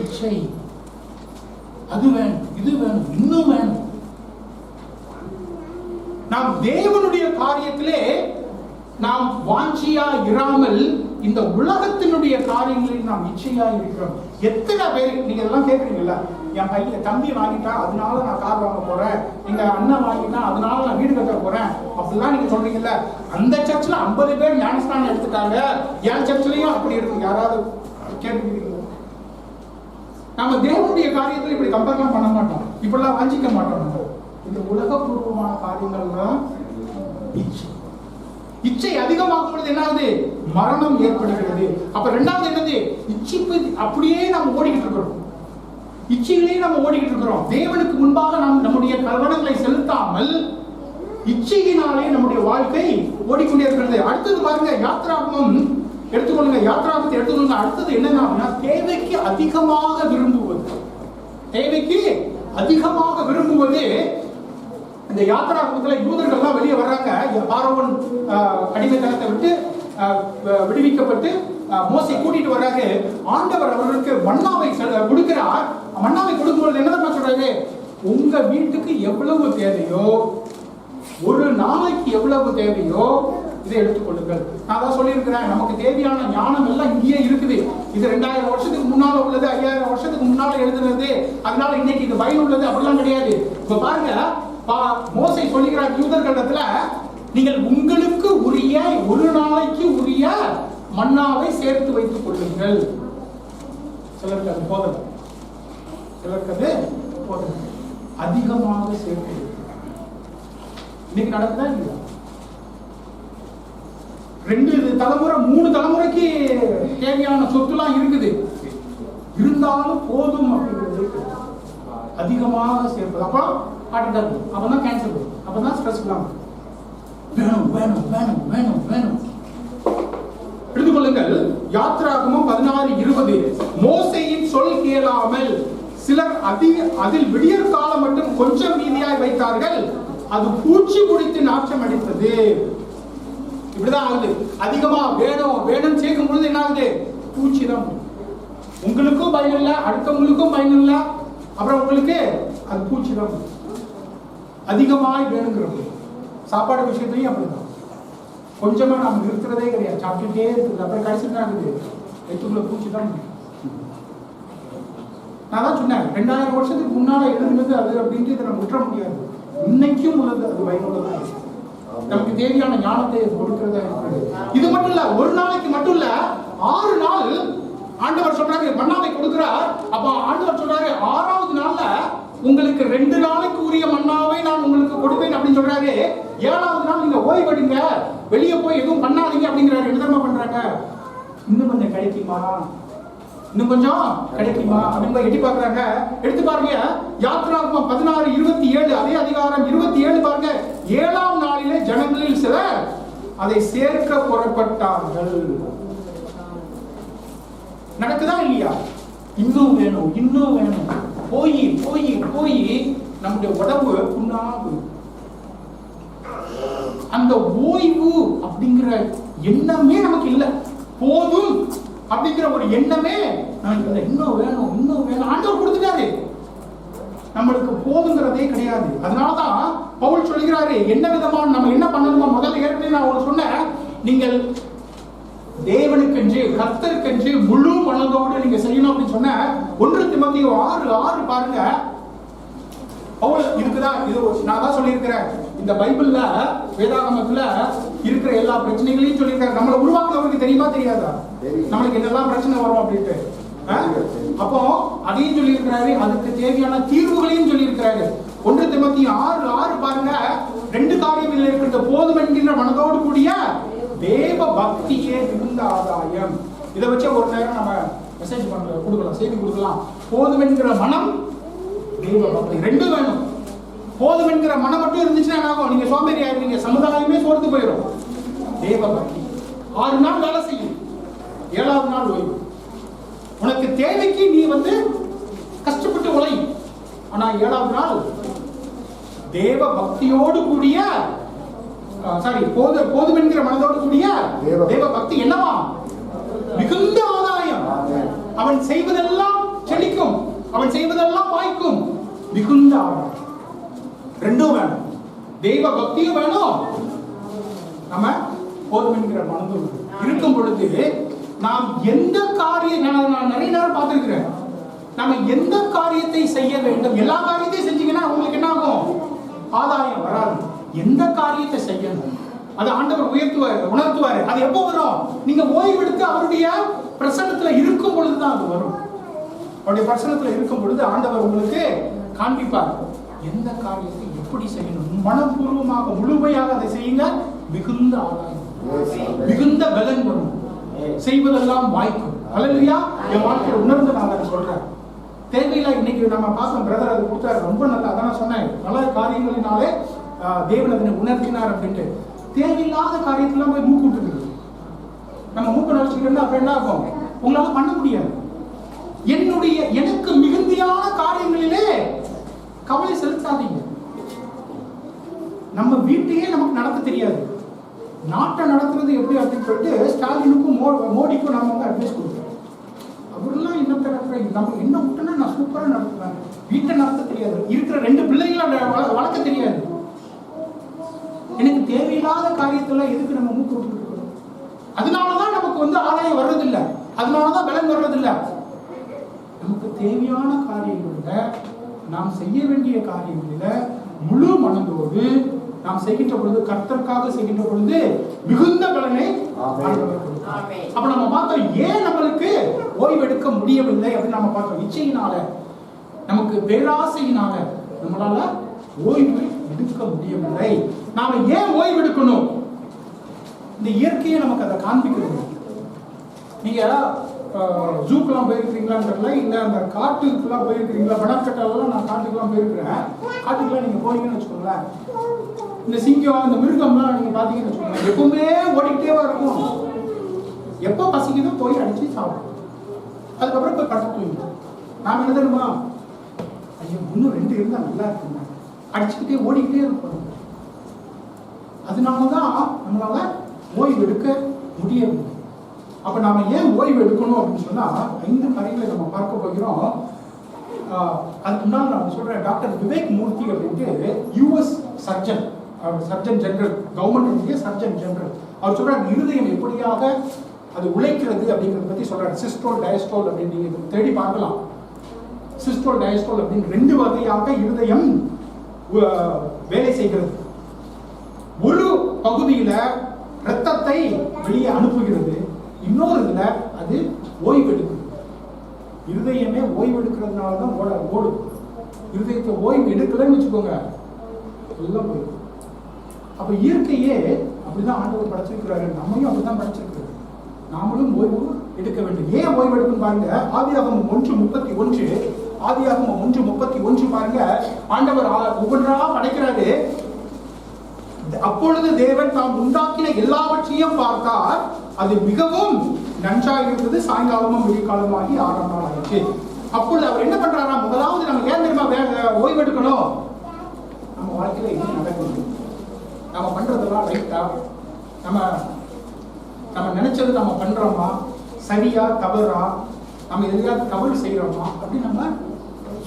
இச்சை. அது வேணும், இது வேணும், இன்னும் வேணும். நாம் தேவனுடைய காரியத்திலே நாம் வாஞ்சியா இராமல் இந்த உலகத்தினுடைய காரியங்களில் நாம் இச்சையா இருக்கிறோம். எத்தனை பேர் நீங்க இதெல்லாம் கேட்குறீங்கல்ல, என் பையன் தம்பி வாங்கிட்டா அதனால நான் கார் வாங்க போறேன், எங்க அண்ணன் வாங்கிட்டா அதனால நான் வீடு கட்ட போறேன் அப்படிலாம் நீங்க சொல்றீங்கல்ல. அந்த சர்ச்சில் 50 பேர் ஞானஸ்தானம் எடுத்துட்டாங்க, என் சர்ச்சிலையும் அப்படி இருக்கு. யாராவது கேட்டுக்கிறீங்க? நம்ம தேவனுடைய காரியத்தில் இப்படி கம்பேர்லாம் பண்ண மாட்டோம், இப்படிலாம் வாஞ்சிக்க மாட்டோம். நம்ம இந்த உலகபூர்வமான காரியங்கள்லாம் இச்சை அதிகமாகும் பொழுது என்ன ஆகுது, மரணம் ஏற்படுகிறது. அப்ப ரெண்டாவது என்னது, இச்சைப்பு அப்படியே நம்ம ஓடிக்கிட்டு இருக்கிறோம், இச்சையிலேயே நம்ம ஓடிக்கிட்டு இருக்கிறோம். தேவனுக்கு முன்பாக நாம் நம்முடைய கவனங்களை செலுத்தாமல் இச்சையினாலே நம்முடைய வாழ்க்கை ஓடிக்கொண்டே இருக்கிறது. அடுத்தது பாருங்க, யாத்ராகமம் எடுத்துக்கொள்ளுங்க, யாத்ராகமத்தை எடுத்துக்கொள்ளுங்க. அடுத்தது என்னன்னா, தேவைக்கு அதிகமாக விரும்புவது. தேவைக்கு அதிகமாக விரும்புவது. இந்த யாத்ராகமத்துல யூதர்கள்லாம் வெளியே வர்றாங்க. பார்வோன் அடிமைத்தனத்தை விட்டு விடுவிக்கப்பட்டு மோசே கூட்டிட்டு வர்றாரு. ஆண்டவர் அவர்களுக்கு மன்னாவை கொடுக்கிறார். மன்னாவை கொடுக்கும்போது என்னதான் சொல்றாரு, உங்க வீட்டுக்கு எவ்வளவு தேவையோ, ஒரு நாளைக்கு எவ்வளவு தேவையோ இதை எடுத்துக்கொள்ளுங்கள். நான் தான் சொல்லியிருக்கிறேன், நமக்கு தேவையான ஞானம் எல்லாம் இங்கேயே இருக்குது. இது 2000 வருஷத்துக்கு முன்னால உள்ளது, 5000 வருஷத்துக்கு முன்னால எழுதுனது, அதனால இன்னைக்கு இது பயனுள்ளது அப்படிலாம் கிடையாது. இப்ப பாருங்க, மோசே சொல்லுகிறார் யூதர்களிடத்துல, நீங்கள் உங்களுக்கு உரிய ஒரு நாளைக்கு உரிய மன்னாவை சேர்த்து வைத்துக் கொள்ளுங்கள். சிலருக்கு அது போதல், சிலருக்கு அது போதல். அதிகமாக சேர்த்து இன்னைக்கு நடக்குதா இல்லையா? 2 தலைமுறை 3 தலைமுறைக்கு தேவையான சொத்துலாம் இருக்குது, இருந்தாலும் போதும் அப்படிங்கிறது. அதிகமாக சேர்ப்பது அப்போ ஆட்டிட்டாரு, அப்பதான் கேன்சர் வரும், அப்பதான் ஸ்ட்ரெஸ் இல்லாம வேணும் வேணும் வேணும் வேணும் வேணும். எடுத்துக்கொள்ளுங்கள், யாத்ராகமம் 16:20. மோசேயின் சொல் கேளாமல் சிலர் அதில் விடியற் காலம் மட்டும் கொஞ்சம் மீதியாய் வைத்தார்கள், அது பூச்சி குடித்து நாற்றம் அடித்தது. இப்படிதான் ஆகுது. அதிகமா வேணும் வேணும் சேர்க்கும் பொழுது என்ன ஆகுது, பூச்சி தான். உங்களுக்கும் பயன் இல்லை, அடுத்தவங்களுக்கும் பயன் இல்லை, அப்புறம் உங்களுக்கு அது பூச்சி தான். அதிகமாய் வேணுங்கிறது. சாப்பாடு விஷயத்தையும் அப்படிதான், கொஞ்சமா நம்ம நிறுத்துறதே கிடையாது, சாப்பிட்டுட்டே இருக்குது. அப்புறம் கடைசி என்ன ஆகுது, வயிற்றுக்குள்ள பூச்சி தான். நான் தான் சொன்னேன், 2000 வருஷத்துக்கு முன்னால எழுதுனது அது அப்படின்ட்டு இதை நம்ம விட்டுற முடியாது. இன்னைக்கும் உள்ளது அது பயனுள்ளதா இருக்கு. நமக்கு தேவையான ஞானத்தை கொடுக்கிறதா இருக்கிறது. இது மட்டும் இல்ல, ஒரு நாளைக்கு மட்டும் இல்ல, 6 நாள் ஆண்டவர் சொல்றாரு மன்னாவை கொடுக்கிறார். அப்ப ஆண்டவர் சொல்றாரு 6வது நாள்ல உங்களுக்கு 2 நாளைக்கு உரிய மன்னாவை நான் உங்களுக்கு கொடுப்பேன் அப்படின்னு சொல்றாரு. 7வது நாள் நீங்க ஓய்வெடுங்க, வெளியே போய் எதுவும் பண்ணாதீங்க அப்படிங்கிறாரு. என்ன தெரியுமா பண்றாங்க, இன்னும் கொஞ்சம் கிடைக்குமா, இன்னும் கொஞ்சம் கிடைக்குமா அப்படின்னு எட்டி பாக்குறாங்க. எடுத்து பாருங்க, யாத்ராகமம் 16:27, அதே அதிகாரம் 27 பாருங்க. 7ஆம் நாளிலே ஜனங்களில் சிலர் அதை சேர்க்க புறப்பட்டார்கள். நடக்குதா இல்லையா? இன்னும் வேணும் இன்னும் வேணும், போய் போய் போய் நம்முடைய உடம்பு புண்ணாகும். அந்த ஓய்வு அப்படிங்கிற எண்ணமே நமக்கு இல்லை. போதும் அப்படிங்கிற ஒரு எண்ணமே இன்னும் வேணும் இன்னும் வேணும். ஆண்டவர் கொடுத்துட்டாரு, நம்மளுக்கு போதுங்கிறதே கிடையாது. அதனாலதான் பவுல் சொல்கிறாரு, என்ன விதமான நம்ம என்ன பண்ணணுமோ, முதல்ல ஏற்கனவே நான் ஒன்று சொன்னேன், நீங்கள் தேவனுக்கென்று கர்த்தருக்கென்று முழு மனதோடு நீங்க செய்யணும் அப்படின்னு சொன்ன 1 தீமோத்தேயு 6:6 பாருங்க. பவுல் இருக்குதான், இது நான் தான் சொல்லியிருக்கிறேன், இந்த பைபிள்ல வேதாகமத்துல இருக்கிற எல்லா பிரச்சனைகளையும் சொல்லியிருக்காரு. நம்மளை உருவாக்குறவருக்கு தெரியுமா தெரியாதா, நம்மளுக்கு என்னெல்லாம் பிரச்சனை வரும் அப்படின்ட்டு. அப்போ அதையும் சொல்லியிருக்கிறாரு, அதுக்கு தேவையான தீர்வுகளையும் சொல்லியிருக்கிறாரு. 1 தீமோத்தேயு 6:6 பாருங்க. 2 காரியங்கள் இருக்கிறது, போதும் என்கின்ற மனதோடு கூடிய தேவ பக்தியே மிகுந்த ஆதாயம். இதை வச்சு ஒரு நேரம் நம்ம மெசேஜ் கொடுக்கலாம், செய்தி கொடுக்கலாம். போதும் என்கிற மனம், தேவ பக்தி, 2 வேணும். போதும் என்கிற மனம் மட்டும் இருந்துச்சுன்னா ஆகும், நீங்க சோம்பேறி ஆயிருவீங்க, சமுதாயமே சோர்ந்து போயிடும். தேவ பக்தி 6 நாள் வேலை செய்யும், 7வது நாள் ஓய்வு. உனக்கு தேவைக்கு நீ கஷ்டப்பட்டு உழை, ஆனா 7வது நாள் தேவ பக்தியோடு கூடிய போதும் என்கிற மனதோடு கூடிய தேவ பக்தி என்னவா, மிகுந்த ஆதாயம். அவன் செய்வதெல்லாம் செழிக்கும், அவன் செய்வதெல்லாம் வாய்க்கும். மிகுந்த ஆதாயம் 2 வேணும், தெய்வ பக்தியும் வேணும், நம்ம போதும் என்கிற மனதோடு இருக்கும் பொழுது நாம் எந்த காரியம், நான் நிறைய நேரம் பார்த்திருக்கிறேன், நம்ம எந்த காரியத்தை செய்ய வேண்டும், எல்லா காரியத்தையும் செஞ்சீங்கன்னா உங்களுக்கு என்ன ஆகும், ஆதாயம் வராது. எந்த காரியத்தை செய்யணும் அது ஆண்டவர் உணர்த்துவாரு. அது எப்போ வரும், நீங்க ஓய்வெடுத்து அவருடைய பிரசன்னத்துல இருக்கும் பொழுதுதான் அது வரும். அவருடைய பிரசன்னத்துல இருக்கும் பொழுது ஆண்டவர் உங்களுக்கு காண்பிப்பார் எந்த காரியத்தை எப்படி செய்யணும். மனப்பூர்வமாக முழுமையாக அதை செய்யுங்க, மிகுந்த ஆதாயம், மிகுந்த பலன் வரும், செய்வதெல்லாம் வாய்க்கும். அல்லேலூயா. என் வாழ்க்கையை உணர்ந்து நான் அதை சொல்றேன். தேவையில்லை, இன்னைக்கு நம்ம பார்த்தோம், பிரதர் அது கொடுத்தாரு, ரொம்ப நல்லா. அதான் சொன்னேன், நல்ல காரியங்களினாலே தேவன் அதனை உணர்த்தினார் அப்படின்ட்டு. தேவையில்லாத காரியத்தெல்லாம் போய் மூக்கு விட்டுருக்கு. நம்ம மூக்க நினைச்சுக்கிட்டு அப்புறம் என்ன ஆகும்? உங்களால பண்ண முடியாது. எனக்கு மிகுந்தியான காரியங்களிலே கவலை செலுத்தாதீங்க. நம்ம வீட்டையே நமக்கு நடத்த தெரியாது, நாட்டை நடத்துறது எப்படி அப்படின்னு சொல்லிட்டு ஸ்டாலினுக்கும் மோடிக்கும் நம்ம வந்து அட்வைஸ் கொடுக்குறோம். அவரெல்லாம் இன்னத்தை நடத்துறாங்க, நம்ம என்ன விட்டோன்னா நான் சூப்பராக நடத்துவேன். வீட்டை நடத்த தெரியாது, இருக்கிற 2 பிள்ளைகளை வளர்க்க தெரியாது. எனக்கு தேவையில்லாத காரியத்தெல்லாம் எதுக்கு நம்ம மூக்கு விட்டு இருக்கிறோம்? அதனாலதான் நமக்கு வந்து ஆதாயம் வர்றதில்லை, அதனாலதான் பலன் வர்றதில்லை. நமக்கு தேவையான காரியங்கள்ல, நாம் செய்ய வேண்டிய காரியங்களில முழு மனதோடு நாம் செய்கின்ற பொழுது, கர்த்தருக்காக செய்கின்ற பொழுது மிகுந்த பலனை அப்ப நம்ம பார்த்தோம். ஏன் நம்மளுக்கு ஓய்வெடுக்க முடியவில்லை அப்படின்னு நம்ம பார்த்தோம். இச்சையினால, நமக்கு பேராசையினால நம்மளால ஓய்வு எடுக்க முடியவில்லை. நாம ஏன் ஓய்வு எடுக்கணும்? இந்த இயற்கையை நமக்கு அதை காண்பிக்கிறது. நீங்க ஜூக்கெல்லாம் போயிருக்கிறீங்களான்னு தெரியல, இல்லை அந்த காட்டுக்கெல்லாம் போயிருக்கிறீங்களா? வடக்கட்டாலெல்லாம் நான் காட்டுக்கெல்லாம் போயிருக்கிறேன். காட்டுக்கெல்லாம் நீங்க போனீங்கன்னு வச்சுக்கோங்களேன், இந்த சிங்கம், இந்த மிருகம்லாம் நீங்க பாத்தீங்கன்னு வச்சுக்கோங்களேன், எப்பவுமே ஓடிக்கிட்டே இருக்கும். எப்போ பசிக்குதோ போய் அடிச்சு சாப்பிடும், அதுக்கப்புறம் போய் படுத்து தூங்கிடும். நாம என்ன தெரியுமா? ஐயோ இன்னும் 2 இருந்தா நல்லா இருக்குங்க, அடிச்சுக்கிட்டே ஓடிக்கிட்டே இருக்கும். அதனாலதான் நம்மளால ஓய்வு எடுக்க முடியவில்லை. அப்ப நாம ஏன் ஓய்வு எடுக்கணும் அப்படின்னு சொன்னா 5 காரியங்களை நம்ம பார்க்க போகிறோம். அதுக்கு முன்னால் நான் சொல்றேன், டாக்டர் விவேக் மூர்த்தி அப்படின்ட்டு US surgeon general, government surgeon general, அவர் சொல்றாரு இருதயம் எப்படியாக அது உழைக்கிறது அப்படிங்கிறத பத்தி சொல்றாரு. சிஸ்டோல், டயஸ்டோல் அப்படின்னு நீங்க தேடி பார்க்கலாம். சிஸ்டோல், டயஸ்டோல் அப்படின்னு 2 வகையாக இருதயம் வேலை செய்கிறது. ஒரு பகுதியில ரத்தத்தை வெளியே அனுப்புகிறது, இன்னொரு இதுல அது ஓய்வு எடுக்குது. இருதயமே ஓய்வு எடுக்கிறதுனால தான் ஓடும். இருதயத்தை ஓய்வு எடுக்கலன்னு வச்சுக்கோங்க, எல்லாம் போயிடும். அப்ப இயற்கையே அப்படிதான் ஆண்டவர் படைச்சிருக்கிறாரு, நம்மையும் அப்படிதான் படைச்சிருக்கிறாரு. நாமளும் ஓய்வு எடுக்க வேண்டும். ஏன் ஓய்வு எடுக்கும் பாருங்க. ஆதியாகமம் 1:31, ஆதியாகமம் 1:31 பாருங்க. ஆண்டவர் ஒவ்வொன்றா படைக்கிறாரு. அப்பொழுது தேவன் தாம் உண்டாக்கின எல்லாவற்றையும் பார்த்தார், அது மிகவும் நன்றாக இருந்தது. சாயங்காலமும் விடிகாலமாகி 6ஆம் நாள் ஆயிடுச்சு. அப்பொழுது அவர் என்ன பண்றாரா? முதலாவது நம்ம ஏன் தெரியுமா ஓய்வு எடுக்கணும்? நம்ம வாழ்க்கையில என்ன நடக்குது, நம்ம பண்றதெல்லாம் ரைட்டா, நம்ம நினைச்சது நம்ம பண்றோமா, சரியா தவறா, நம்ம எதையாவது தவறு செய்யறோமா அப்படின்னு நம்ம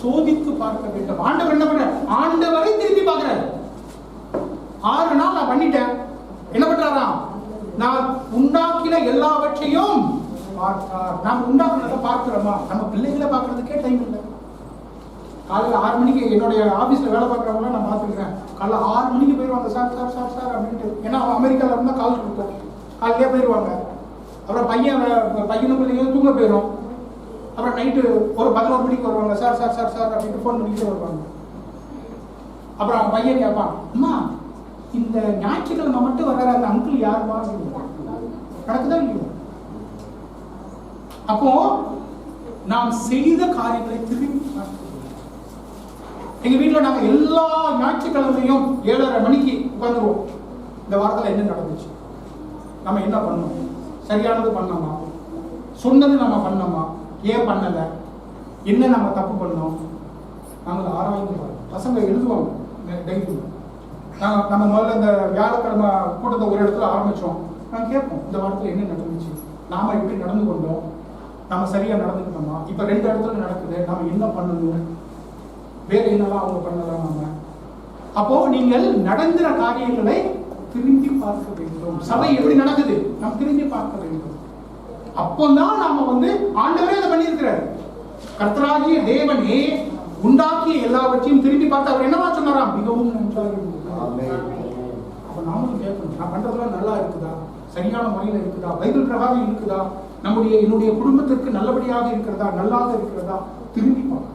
சோதித்து பார்க்க வேண்டும். ஆண்டவர் என்ன பண்ற? ஆண்டவரை திரும்பி பார்க்கிறார். 6 நாள் நான் பண்ணிட்டேன், என்ன பண்றாரா? நான் உண்டாக்கின எல்லாவற்றையும் பார்த்தார். நாம் உண்டாக்குனதை பார்க்கிறோமா? நம்ம பிள்ளைகளை பார்க்கறதுக்கே டைம் இல்லை. காலையில் 6 மணிக்கு என்னுடைய ஆபீஸ்ல வேலை பார்க்குறவங்க நான் பார்த்துருக்கேன். காலைல 6 மணிக்கு போயிடுவாங்க, சார் சார் சார் சார் அப்படின்ட்டு. ஏன்னா அமெரிக்காவில் இருந்தால் கால் இருக்கும், காலையிலே போயிடுவாங்க. அப்புறம் பையனும் பிள்ளைங்களும் தூங்க போயிடும். அப்புறம் நைட்டு ஒரு 11 மணிக்கு வருவாங்க, சார் சார் சார் சார் அப்படின்ட்டு ஃபோன் பண்ணிக்கிட்டே வருவாங்க. அப்புறம் பையன் கேட்பான், அம்மா இந்த ஞாயிற்றுக்கிழமை மட்டும் வர்ற அந்த அங்கிள் யாருமா? நடக்குதா இல்லையோ? அப்போ நாம் செய்த காரியங்களை திரும்பி எங்க வீட்டுல நாங்க எல்லா ஞாயிற்றுக்கிழமையும் 7:30 மணிக்கு உட்காந்துருவோம். இந்த வாரத்துல என்ன நடந்துச்சு, நம்ம என்ன பண்ணோம், சரியானது பண்ணோமா, சொன்னது நம்ம பண்ணோமா, ஏன் பண்ணல, என்ன நம்ம தப்பு பண்ணோம், நாங்கள் ஆராய்ந்து பசங்க எழுதுவாங்க டைரி. நம்ம முதல்ல இந்த வியாழக்கிழமை கூட்டத்தை ஒரு இடத்துல ஆரம்பிச்சோம். நாங்கள் கேட்போம், இந்த வாரத்தில் என்ன நடந்துச்சு, நாம எப்படி நடந்து கொண்டோம், நம்ம சரியா நடந்துக்கிட்டோமா, இப்ப 2 இடத்துல நடக்குது, நாம என்ன பண்ணணும், வேற என்னெல்லாம் அவங்க பண்ணலாம் நாம. அப்போ நீங்கள் நடந்துற காரியங்களை திரும்பி பார்க்க வேண்டும். சபை எப்படி நடக்குது நாம் திரும்பி பார்க்க வேண்டும். அப்போதான் நாம வந்து ஆண்டவரே அதை பண்ணியிருக்கிறார். கர்த்தராகிய தேவனே உண்டாக்கிய எல்லாவற்றையும் திரும்பி பார்த்து அவர் என்னவா சொன்னாராம்? மிகவும் நன்றாக இருந்தது. அப்ப நாமளும் கேட்கணும், நான் பண்றதெல்லாம் நல்லா இருக்குதா, சரியான முறையில் இருக்குதா, பைபிள் பிரகாரம் இருக்குதா, என்னுடைய குடும்பத்திற்கு நல்லபடியாக இருக்கிறதா, நல்லாக இருக்கிறதா, திரும்பி பார்க்க.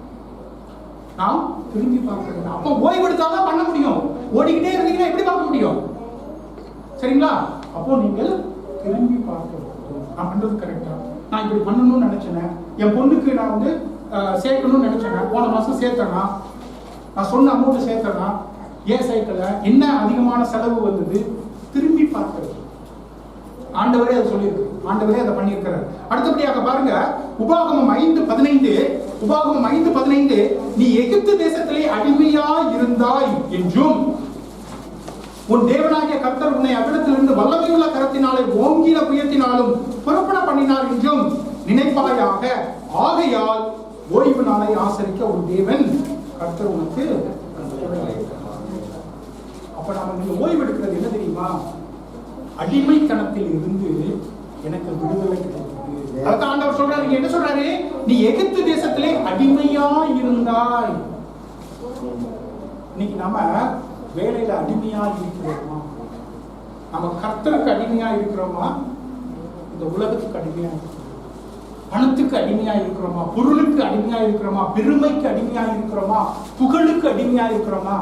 நாம் திரும்பி பார்க்க. அப்போ ஓய்வெடுத்தாதான் பண்ண முடியும். ஓடிக்கிட்டே இருந்தீங்கன்னா எப்படி பார்க்க முடியும்? சரிங்களா? அப்போ நீங்கள் திரும்பி பார்க்க. நான் பண்றது கரெக்டா, நான் இப்படி பண்ணணும்னு நினைச்சேன், என் பொண்ணுக்கு நான் வந்து சேர்க்கணும்னு நினைச்சேன், போன மாசம் சேர்த்தனா, நான் சொன்ன அமௌண்ட் சேர்த்தனா, ஏன் சைக்கிள்? என்ன அதிகமான செலவு வந்தது? திரும்பி பார்க்கிறது. ஆண்டவரே அதை சொல்லியிருக்கு, ஆண்டவரே அதை பண்ணியிருக்கிறார். அடுத்தபடியாக பாருங்க, உபாகமம் 5:15, உபாகமம் 5:15, நீ எகிப்து தேசத்திலே அடிமையா இருந்தாய் என்றும் உன் தேவனாகிய கர்த்தர் உன்னை அவ்விடத்திலிருந்து வல்லமையுள்ள கரத்தினாலே ஓங்கின புயத்தினாலும் புறப்பட பண்ணினார் என்றும் நினைப்பாயாக. ஆகையால் ஓய்வு நாளை ஆசரிக்க உன் தேவன் கர்த்தர் உனக்கு. அப்ப நாம நீங்க ஓய்வு எடுக்கிறது என்ன தெரியுமா? அடிமைத்தனத்தில் இருந்து எனக்கு விடுதலை கிடைத்தது. அதுதான் ஆண்டவர் சொல்றாரு. நீங்க என்ன சொல்றாரு? நீ எகிப்து தேசத்திலே அடிமையா இருந்தாய். இன்னைக்கு நாம வேலையில அடிமையா இருக்கிறோமா? நம்ம கர்த்தருக்கு அடிமையா இருக்கிறோமா? இந்த உலகத்துக்கு அடிமையா இருக்கிறோமா? பணத்துக்கு அடிமையா இருக்கிறோமா? பொருளுக்கு அடிமையா இருக்கிறோமா? பெருமைக்கு அடிமையா இருக்கிறோமா? புகழுக்கு அடிமையா இருக்கிறோமா?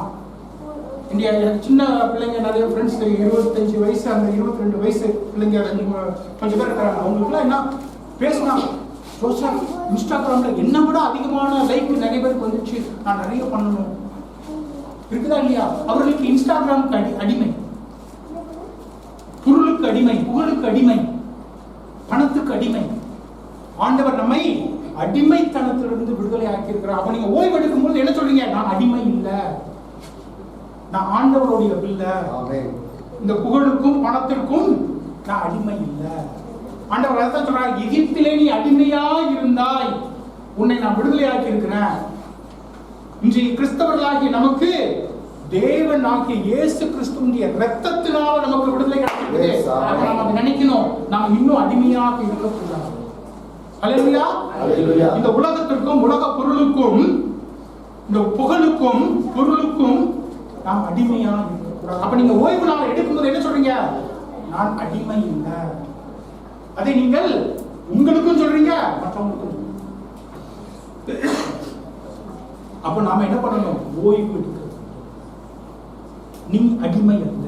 இந்தியா சின்ன பிள்ளைங்க நிறைய ஃப்ரெண்ட்ஸ் 25 வயசு, அந்த 22 வயசு பிள்ளைங்க கொஞ்சம் பேர் இருக்கிறாங்க. அவங்களுக்குலாம் என்ன பேசினா, ஜோசப் இன்ஸ்டாகிராம்ல என்ன விட அதிகமான லைக் நிறைய பேருக்கு வந்துச்சு, நான் நிறைய பண்ணணும் இருக்குதா இல்லையா? அவர்களுக்கு இன்ஸ்டாகிராமுக்கு அடிமை, பொருளுக்கு அடிமை, புகழுக்கு அடிமை, பணத்துக்கு அடிமை. ஆண்டவர் நம்மை அடிமைத்தனத்திலிருந்து விடுதலை ஆக்கி இருக்கிறார். அப்ப நீங்க ஓய்வு எடுக்கும் போது என்ன சொல்றீங்க? நான் அடிமை இல்லை, நான் ஆண்டவருடைய பிள்ளை. இந்த புகழுக்கும் பணத்திற்கும் நான் அடிமை இல்லை. ஆண்டவர் அதான் சொல்றார், எகிப்திலே நீ அடிமையா இருந்தாய், உன்னை நான் விடுதலை ஆக்கி இருக்கிறேன். இன்றைய கிறிஸ்தவர்களாகிய நமக்கு தேவன் ஆகிய இயேசு கிறிஸ்துவின் இரத்தத்தினால நமக்கு விடுதலை கிடைக்கிறது. நாம நினைக்கணும், நாம் இன்னும் அடிமையாக இருக்கக்கூடாது. அல்லேலூயா. இந்த உலகத்திற்கும் உலக பொருளுக்கும் இந்த புகழுக்கும் பொருளுக்கும் நாம் அடிமையா இருக்கக்கூடாது. அப்ப நீங்க ஓய்வு நாள் எடுக்கும்போது என்ன சொல்றீங்க? நான் அடிமை இல்லை. அதை நீங்கள் உங்களுக்கும் சொல்றீங்க, மற்றவங்களுக்கும். அப்ப நாம என்ன பண்ணணும்? ஓய்வு எடுக்கிறது. நீ அடிமை அல்ல,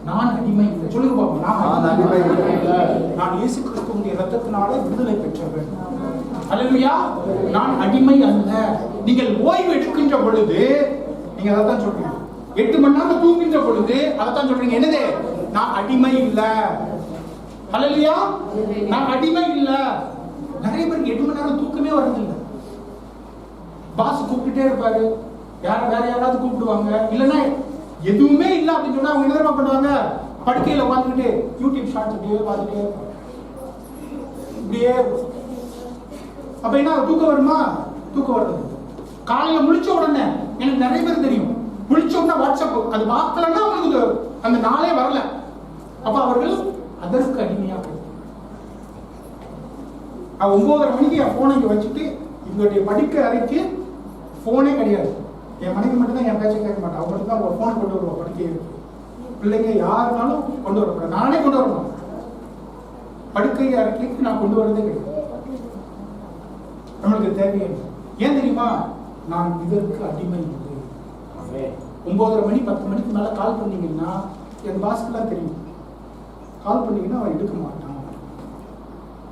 நான் அடிமை இல்லை. சொல்லுங்க பாப்போம், நான் அடிமை இல்லை. நான் இயேசு கிறிஸ்துவின் இரத்தத்தினால விடுதலை பெற்றவன். அல்லேலூயா. நான் அடிமை அல்ல. நீங்கள் ஓய்வு எடுக்கின்ற பொழுது நீங்க அதைத்தான் சொல்றீங்க. 8 மணி நேரம் தூங்குகின்ற பொழுது அதைத்தான் சொல்றீங்க. என்னது? நான் அடிமை இல்லை. அல்லேலூயா. நான் அடிமை இல்லை. நிறைய பேருக்கு 8 மணி நேரம் தூக்கமே வரதில்லை. பாஸ் கூப்பிட்டுட்டே இருப்பாரு, வேற யாராவது கூப்பிடுவாங்க, இல்லைன்னா எதுவுமே இல்லை அப்படின்னு சொன்னா அவங்க என்ன பண்ணுவாங்க? படுக்கையில உட்காந்துக்கிட்டு யூடியூப் ஷார்ட்ஸ் இப்படியே பார்த்துட்டே இப்படியே. அப்ப என்ன தூக்கம் வருமா? தூக்கம் வருது. காலையில முழிச்ச உடனே எனக்கு நிறைய பேர் தெரியும், முழிச்ச உடனே வாட்ஸ்அப் அது பார்க்கலன்னா அவங்களுக்கு அந்த நாளே வரல. அப்ப அவர்கள் அதற்கு அடிமையாக 9:30 மணிக்கு என் போனை இங்க வச்சுட்டு இவங்களுடைய படிக்க அறைக்கு போனே கிடையாது. என் மனைவி மட்டும் தான் என் பேச்சை கேட்க மாட்டேன். அவங்க மட்டும் தான் ஒரு போன் கொண்டு வருவோம். படிக்க பிள்ளைங்க யாருனாலும் கொண்டு வரக்கூடாது, நானே கொண்டு வரணும். படுக்கை அறைக்கு நான் கொண்டு வரதே கிடையாது. நம்மளுக்கு தேவையான ஏன் தெரியுமா? நான் இதற்கு அடிமை இல்லை. 9:30 மணி 10 மணிக்கு மேல கால் பண்ணீங்கன்னா என் பாஸ்க்குலாம் தெரியும். கால் பண்ணீங்கன்னா அவன் எடுக்க மாட்டான்.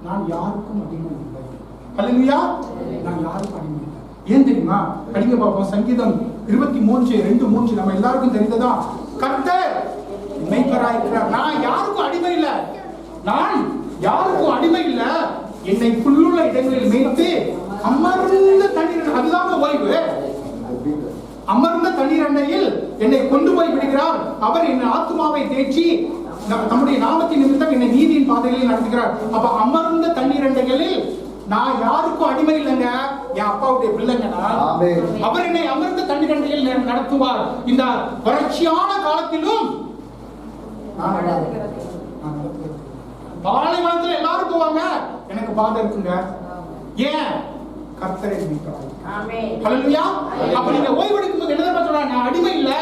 நான் யாருக்கும் அடிமை இல்லை. அல்லேலூயா. நான் யாருக்கும் அடிமை இல்லை. ஏன் தெரியுமா? படிங்க பார்ப்போம். சங்கீதம் 23:2-3 நம்ம எல்லாருக்கும் தெரிந்ததா? கர்த்தர் மேய்ப்பராய் இருக்கிறார். நான் யாருக்கும் அடிமை இல்லை. நான் யாருக்கும் அடிமை இல்லை. என்னை புல்லுள்ள இடங்களில் மேய்த்து அமர்ந்த தண்ணீர், அதுதான் ஓய்வு. அமர்ந்த தண்ணீர் அண்டையில் என்னை கொண்டு போய் விடுகிறார். அவர் என் ஆத்துமாவை தேற்றி தம்முடைய நாமத்தின் நிமித்தம் என்னை நீதியின் பாதைகளில் நடத்துகிறார். அப்ப அமர்ந்த தண்ணீர் அண்டைகளில் நான் யாருக்கும் அடிமை இல்லைங்க, என் அப்பாவுடைய பிள்ளைங்க. அவர் என்னை அமர்ந்த தண்ணீர் அண்டையில் நடத்துவார். இந்த வறட்சியான காலத்திலும் பாலைவனத்துல எல்லாரும் போவாங்க, எனக்கு பாதை இருக்குங்க. ஏன்? கர்த்தரை மீட்கிறார். ஹல்லேலூயா. அப்ப நீங்க ஓய்வெடுக்கும் போது என்ன சொல்றாங்க? நான் அடிமை இல்ல,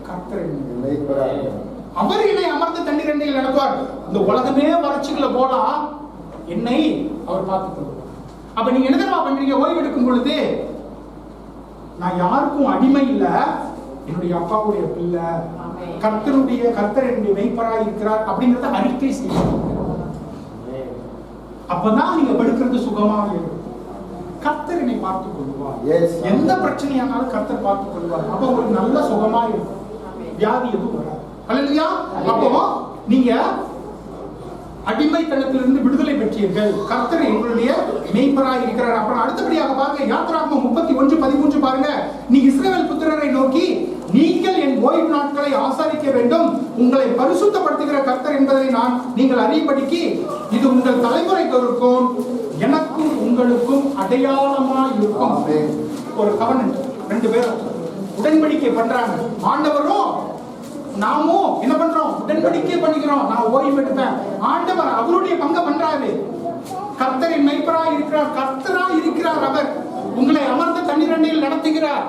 கர்த்தரை மீட்கிறார். அவர் என்னை அமர்ந்த தண்ணீர் அண்டையில் நடத்துவார். இந்த உலகமே வறட்சிக்குள்ள போலாம், என்னை அவர் பார்த்துக் கொள்வார். அப்ப நீங்க என்ன தெரியுமா பண்றீங்க? ஓய்வெடுக்கும் பொழுது நான் யாருக்கும் அடிமை இல்ல, என்னுடைய அப்பாவுடைய பிள்ளை, கர்த்தர் என்னுடைய மேய்ப்பராய் இருக்கிறார் அப்படிங்கறத அறிக்கை செய்யணும். அப்பதான் நீங்க படுக்கிறது சுகமாக இருக்கும். கர்த்தர் என்னை பார்த்துக் கொள்வார். எந்த பிரச்சனையானாலும் கர்த்தர் பார்த்துக் கொள்வார். அப்ப உங்களுக்கு நல்ல சுகமா இருக்கும், வியாதி எதுவும் வராது. அல்லேலூயா. அப்போ நீங்க அடிமைத்தனத்திலிருந்து விடுதலை பெற்றீர்கள். கர்த்தர் எங்களுடைய மேய்ப்பராய் இருக்கிறார். அப்புறம் அடுத்தபடியாக பாருங்க, யாத்திராகமம் 31:13 பாருங்க. நீ இஸ்ரவேல் புத்திரரை நோக்கி, நீங்கள் என் ஓய்வு நாட்களை ஆசரிக்க வேண்டும், உங்களை பரிசுத்தப்படுத்துகிற கர்த்தர் என்பதை நீங்கள் அறியும்படிக்கு இது உங்கள் தலைமுறைக்கும் எனக்கும் உங்களுக்கும் அடையாளமா இருக்கும். ஒரு கவர்னன்ட், ரெண்டு பேரும் உடன்படிக்கை பண்றாங்க. ஆண்டவரும் நாமும் என்ன பண்றோம்? உடன்படிக்கை பண்ணிக்கிறோம். நான் ஓய்வு எடுப்பேன். ஆண்டவர் அவருடைய பங்கை பண்றாரு. கர்த்தரின் மேய்ப்பராய் இருக்கிறார், கர்த்தராய் இருக்கிறார். அவர் உங்களை அமர்ந்த தண்ணீர் அண்டையில் நடத்துகிறார்,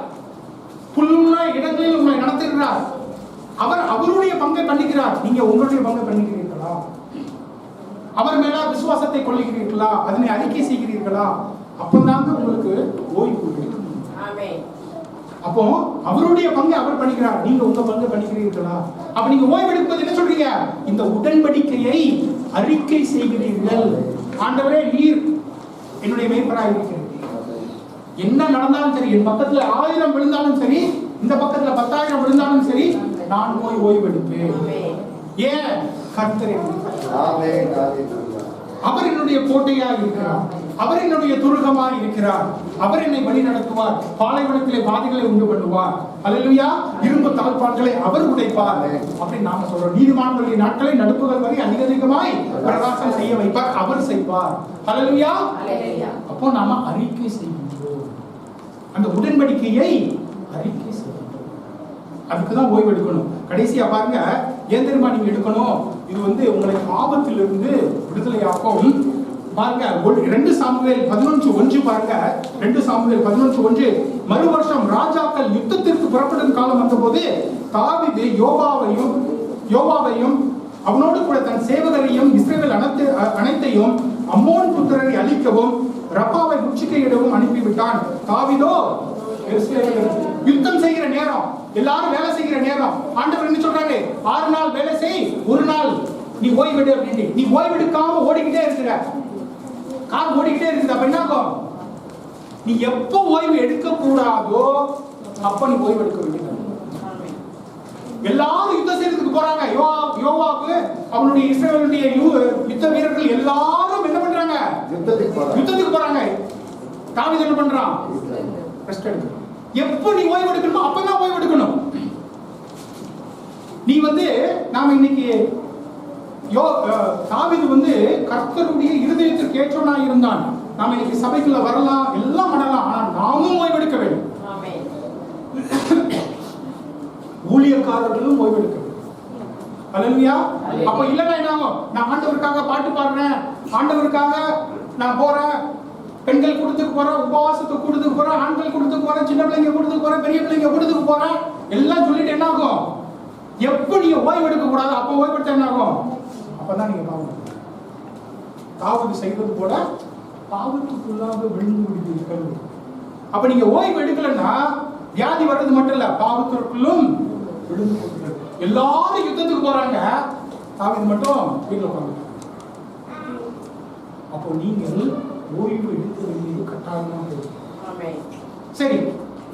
புல்லுள்ள இடங்களில் உங்களை நடத்துகிறார். அவர் அவருடைய பங்கை பண்ணிக்கிறார். நீங்க உங்களுடைய பங்கை பண்ணிக்கிறீர்களா? அவர் மேல விசுவாசத்தை கொள்ளுகிறீர்களா? அதனை அறிக்கை செய்கிறீர்களா? அப்பதாங்க உங்களுக்கு ஓய்வு கிடைக்கும். அப்போ அவருடைய பங்கை அவர் பண்ணிக்கிறார், நீங்க உங்க பங்கை பண்ணிக்கிறீர்களா? அப்ப நீங்க ஓய்வு எடுப்பது என்ன சொல்றீங்க? இந்த உடன்படிக்கையை அறிக்கை செய்கிறீர்கள். ஆண்டவரே, நீர் என்னுடைய மேய்ப்பராய் இருக்கிறீர். என்ன நடந்தாலும் சரி, என் பக்கத்துல 1000 விழுந்தாலும் சரி, இந்த பக்கத்துல 10,000 விழுந்தாலும் சரி, நான் போய் ஓய்வு எடுப்பேன். ஏன்? கர்த்தர் அவர் என்னுடைய கோட்டையாக இருக்கிறார், அவர் என்னுடைய துருகமாக இருக்கிறார், அவர் என்னை வழி நடத்துவார், பாலைவனத்திலே பாதைகளை உண்டு பண்ணுவார். அல்லேலூயா. இரும்பு தாழ்பால்களை அவர் உடைப்பார் அப்படின்னு நாம சொல்றோம். நீதிமான்களுடைய நாட்களை நடுப்புகள் வரை அதிகமாய் பிரகாசம் செய்ய வைப்பார், அவர் செய்வார். அல்லேலூயா. அப்போ நாம அறிக்கை செய்கின்றோம், அந்த உடன்படிக்கையை அறிக்கை செய்கின்றோம். அதுக்குதான் ஓய்வு எடுக்கணும். கடைசியா பாருங்க, ஏன் தெரியுமா நீங்க எடுக்கணும்? இது உங்களை ஆபத்திலிருந்து விடுதலையாக்கும். பாருங்க, 2 சாமுவேல் 11:1 பாருங்க. 2 சாமுவேல் 11:1 மறு வருஷம் ராஜாக்கள் யுத்தத்திற்கு புறப்படும் காலம் வந்தபோது தாவீது யோவாவையும் அவனோடு கூட தன் சேவகரையும் இஸ்ரவேல் அனைத்தையும் அம்மோன் புத்திரரை அழிக்கவும் ரப்பாவை முற்றுகையிடவும் அனுப்பிவிட்டான். தாவீதோ யுத்தம் செய்கிற நேரம், எல்லாரும் வேலை செய்கிற நேரம், ஆண்டவர் என்ன சொல்றாரு? 6 நாள் வேலை செய், 1 நாள் நீ ஓய்வெடு அப்படின்னு. நீ ஓய்வெடுக்காம ஓடிக்கிட்டே இருக்கிற, கார் ஓடிக்கிட்டே இருக்குது. அப்ப என்ன ஆகும்? நீ எப்போ ஓய்வு எடுக்க கூடாதோ அப்ப நீ ஓய்வு எடுக்க வேண்டியது. எல்லாரும் யுத்தம் செய்யறதுக்கு போறாங்க. யோவாவு அவனுடைய இஸ்ரவேலுடைய யுத்த வீரர்கள் எல்லாரும் என்ன பண்றாங்க? யுத்தத்துக்கு போறாங்க. தாவீது என்ன பண்றான்? ரெஸ்ட் எடுக்கணும். எப்போ நீ ஓய்வு எடுக்கணும் அப்பதான் ஓய்வு எடுக்கணும். நீ நாம இன்னைக்கு தாவீது கர்த்தருடைய இருதயத்திற்கு ஏற்றவனா இருந்தான். நாம இன்னைக்கு சபைக்குள்ள வரலாம், எல்லாம் பண்ணலாம், ஆனா நாமும் ஓய்வு எடுக்க வேண்டும். ஊழியக்காரர்களும் ஓய்வு எடுக்க வேண்டும். அல்லேலூயா. அப்ப இல்லன்னா என்ன ஆகும்? நான் ஆண்டவருக்காக பாட்டு பாடுறேன், ஆண்டவருக்காக நான் போறேன், பெண்கள் கூட்டத்துக்கு போறேன், உபவாசத்துக்கு கூட்டத்துக்கு போறேன், ஆண்கள் கூட்டத்துக்கு போறேன், சின்ன பிள்ளைங்க கூட்டத்துக்கு போறேன், பெரிய பிள்ளைங்க கூட்டத்துக்கு போறேன், எல்லாம் சொல்லிட்டு என்ன ஆகும்? எப்ப நீங்க ஓய்வு எடுக்க கூடாது அப்ப ஓய்வு எடுத்தா என்ன ஆகும்? அப்பதான் நீங்க பாவம் தாவீது செய்வது போல பாவத்துக்குள்ளாக விழுந்து விடுவீர்கள். அப்ப நீங்க ஓய்வு எடுக்கலன்னா வியாதி வர்றது மட்டும் இல்ல, பாவத்திற்குள்ளும் விழுந்து போகிறது. எல்லாரும் யுத்தத்துக்கு போறாங்க, தாவீது மட்டும் வீட்டுல உட்கார்ந்து. அப்போ நீங்கள் ஓய்வு எடுக்க வேண்டியது கட்டாயமாக இருக்கு. சரி,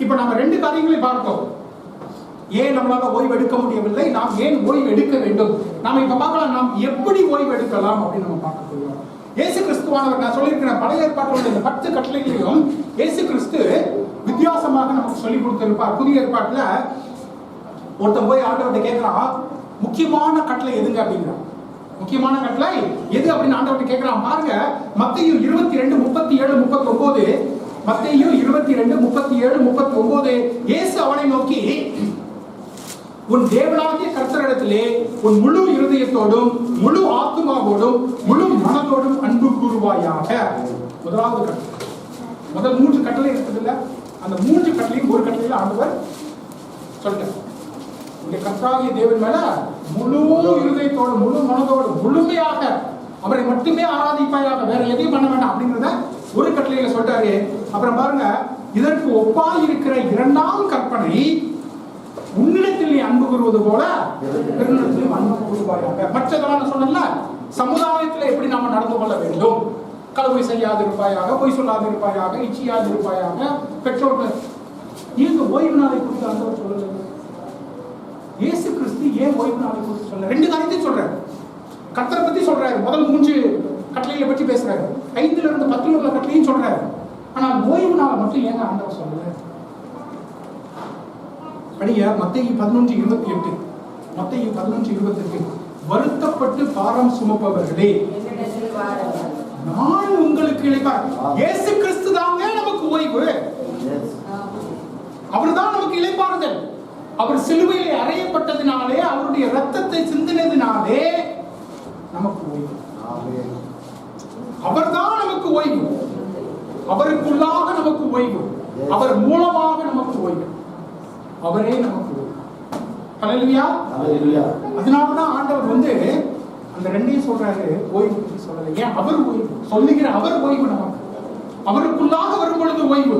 இப்ப நம்ம 2 காரியங்களை பார்த்தோம். ஏன் நம்மளால ஓய்வு எடுக்க முடியவில்லை, நாம் ஏன் ஓய்வு எடுக்க வேண்டும், நாம இப்ப பார்க்கலாம் நாம் எப்படி ஓய்வு எடுக்கலாம் அப்படின்னு நம்ம பார்க்க போகிறோம். இயேசு கிறிஸ்துவானவர், நான் சொல்லியிருக்கிறேன், பழைய ஏற்பாட்டில் இந்த 10 கட்டளைகளையும் இயேசு கிறிஸ்து வித்தியாசமாக நமக்கு சொல்லி கொடுத்திருப்பார். புதிய ஏற்பாட்டுல ஒருத்தன் போய் ஆண்டவர்கிட்ட கேட்கிறான், முக்கியமான கட்டளை எதுங்க அப்படிங்கிறான். முக்கியமான கட்டளை எது அப்படின்னு ஆண்டவர்கிட்ட கேட்கிறான். பாருங்க, மத்தேயு 22:37-39, மத்தேயு 22:37-39, இயேசு அவனை நோக்கி, உன் தேவனாகிய கர்த்தரிடத்திலே உன் முழு இருதயத்தோடும் முழு ஆத்துமாவோடும் முழு மனதோடும் அன்பு கூறுவாயாக. முதலாவது கட்டளை. முதல் 3 கட்டளை இருக்குது இல்ல, அந்த 3 கட்டளையும் ஒரு கட்டளையில ஆண்டவர் சொல்றார். உங்க கர்த்தராகிய தேவன் மேல முழு இருதயத்தோடு முழு மனதோடு முழுமையாக அவரை மட்டுமே ஆராதிப்பாயாக, வேற எதையும் பண்ண வேண்டாம் அப்படிங்கிறத ஒரு கட்டளையில சொல்றாரு. அப்புறம் பாருங்க, இதற்கு ஒப்பாய் இருக்கிற 2ஆம் கற்பனை, உன்னிடத்தில் நீ அன்பு கூறுவது போல பிறனிடத்திலும் அன்பு கூறுவாயாக. மற்றதெல்லாம் நான் சொன்னேன்ல, சமுதாயத்துல எப்படி நாம நடந்து கொள்ள வேண்டும், களவை செய்யாதிருப்பாயாக, பொய் சொல்லாதிருப்பாயாக, இச்சியாதிருப்பாயாக, பெற்றோர்கள். ஏங்க ஓய்வு நாளை குறித்து ஆண்டவர் சொல்லல? இயேசு கிறிஸ்து ஏன் ஓய்வு நாளை குறித்து சொல்ல? ரெண்டு காரியத்தையும் சொல்றாரு. கர்த்தரை பத்தி சொல்றாரு, முதல் 3 கட்டளைகளை பற்றி பேசுறாரு, 5 இருந்து 10 உள்ள கட்டளையும் சொல்றாரு. ஆனால் ஓய்வு நாளை மட்டும் ஏங்க ஆண்டவர் சொல்லல? படிங்க மத்தேயு 11:28. மத்தேயு 11:28. வருத்தப்பட்டு பாரம் சுமப்பவர்களே நான் உங்களுக்கு இளைப்பார். இயேசு கிறிஸ்து தாங்க நமக்கு ஓய்வு. அவர்தான் நமக்கு இளைப்பாறுதல். அவர் சிலுவையிலே அறையப்பட்டதினாலே, அவருடைய ரத்தத்தை சிந்தினதினாலே நமக்கு ஓய்வு. அவர்தான் நமக்கு ஓய்வு. அவருக்குள்ளாக நமக்கு ஓய்வு, அவர் மூலமாக நமக்கு ஓய்வு, அவரே நமக்கு ஓய்வு. ஹல்லேலூயா. அதனாலதான் ஆண்டவர் அந்த ரெண்டையும் சொல்றாரு, ஓய்வு பற்றி சொல்லல. ஏன்? அவர் ஓய்வு சொல்லுகிற அவர் ஓய்வு நமக்கு. அவருக்குள்ளாக வரும் பொழுது ஓய்வு,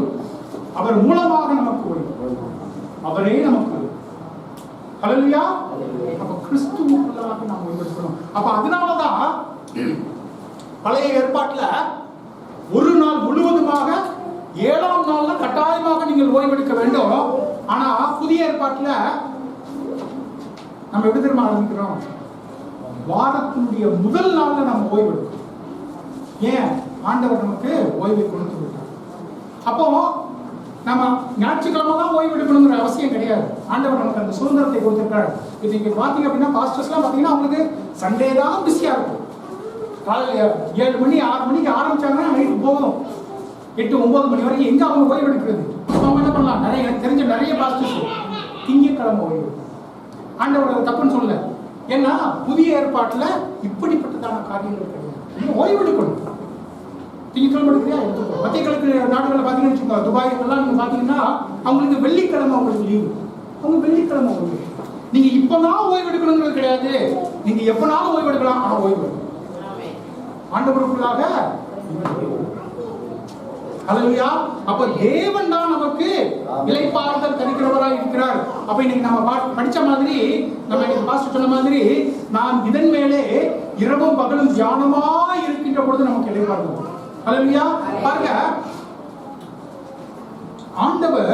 அவர் மூலமாக நமக்கு ஓய்வு, அவரே நமக்கு ஓய்வு. ஹல்லேலூயா. அப்ப கிறிஸ்துவுக்குள்ளாக நாம் ஓய்வெடுக்கணும். அப்ப அதனாலதான் பழைய ஏற்பாட்டுல ஒரு நாள் முழுவதுமாக 7ஆம் நாள்ல கட்டாயமாக நீங்கள் ஓய்வெடுக்க வேண்டும். ஆனா புதிய ஏற்பாட்டுல நம்ம எப்படி தெரியுமா ஆரம்பிக்கிறோம்? வாரத்தினுடைய முதல் நாள்ல நம்ம ஓய்வெடுக்கணும். ஏன்? ஆண்டவர் நமக்கு ஓய்வை கொடுத்து விட்டார். அப்போ நம்ம ஞாயிற்றுக்கிழமை தான் ஓய்வு எடுக்கணுங்கிற அவசியம் கிடையாது. ஆண்டவர் நமக்கு அந்த சுதந்திரத்தை கொடுத்திருக்காரு. இது பாத்தீங்க அப்படின்னா பாஸ்டர்ஸ் எல்லாம் பாத்தீங்கன்னா அவங்களுக்கு சண்டே தான் பிஸியா இருக்கும். காலையில 7 மணி 6 மணிக்கு ஆரம்பிச்சாங்கன்னா நைட்டு போகும் 8-9 மணி வரைக்கும். எங்க அவங்க ஓய்வு எடுக்கிறது? அவங்க என்ன பண்ணலாம்? எனக்கு தெரிஞ்ச நிறைய பாஸ்டர்ஸ் திங்கட்கிழமை ஓய்வு. ஆண்டவர் அதை தப்புன்னு சொல்லல. ஏன்னா புதிய ஏற்பாட்டுல இப்படிப்பட்டதான காரியங்கள் கிடையாது. ஓய்வு எடுக்கணும். திங்கட்கிழமை எடுக்கிறியா எடுத்துக்கோ. மத்திய கிழக்கு நாடுகளில் பார்த்தீங்கன்னு வச்சுக்கோங்க, துபாய் எல்லாம் நீங்க பாத்தீங்கன்னா அவங்களுக்கு வெள்ளிக்கிழமை அவங்களுக்கு லீவு. அவங்க வெள்ளிக்கிழமை ஓய்வு. நீங்க இப்பதான் ஓய்வு எடுக்கணுங்கிறது கிடையாது. நீங்க எப்பனாலும் ஓய்வு எடுக்கலாம். ஆனா ஓய்வு ஆண்டவருக்குள்ளாக. ஹல்லேலூயா. அப்ப தேவன் தான் நமக்கு இளைப்பாறுதல் தருகிறவராய் இருக்கிறார். அப்ப இன்னைக்கு நம்ம படிச்ச மாதிரி, நம்ம இன்னைக்கு பாஸ்டர் சொன்ன மாதிரி, நாம் இதன் மேலே இரவும் பகலும் தியானமாய் இருக்கின்ற பொழுது நமக்கு இளைப்பாறுதல். ஹல்லேலூயா. பாருங்க, ஆண்டவர்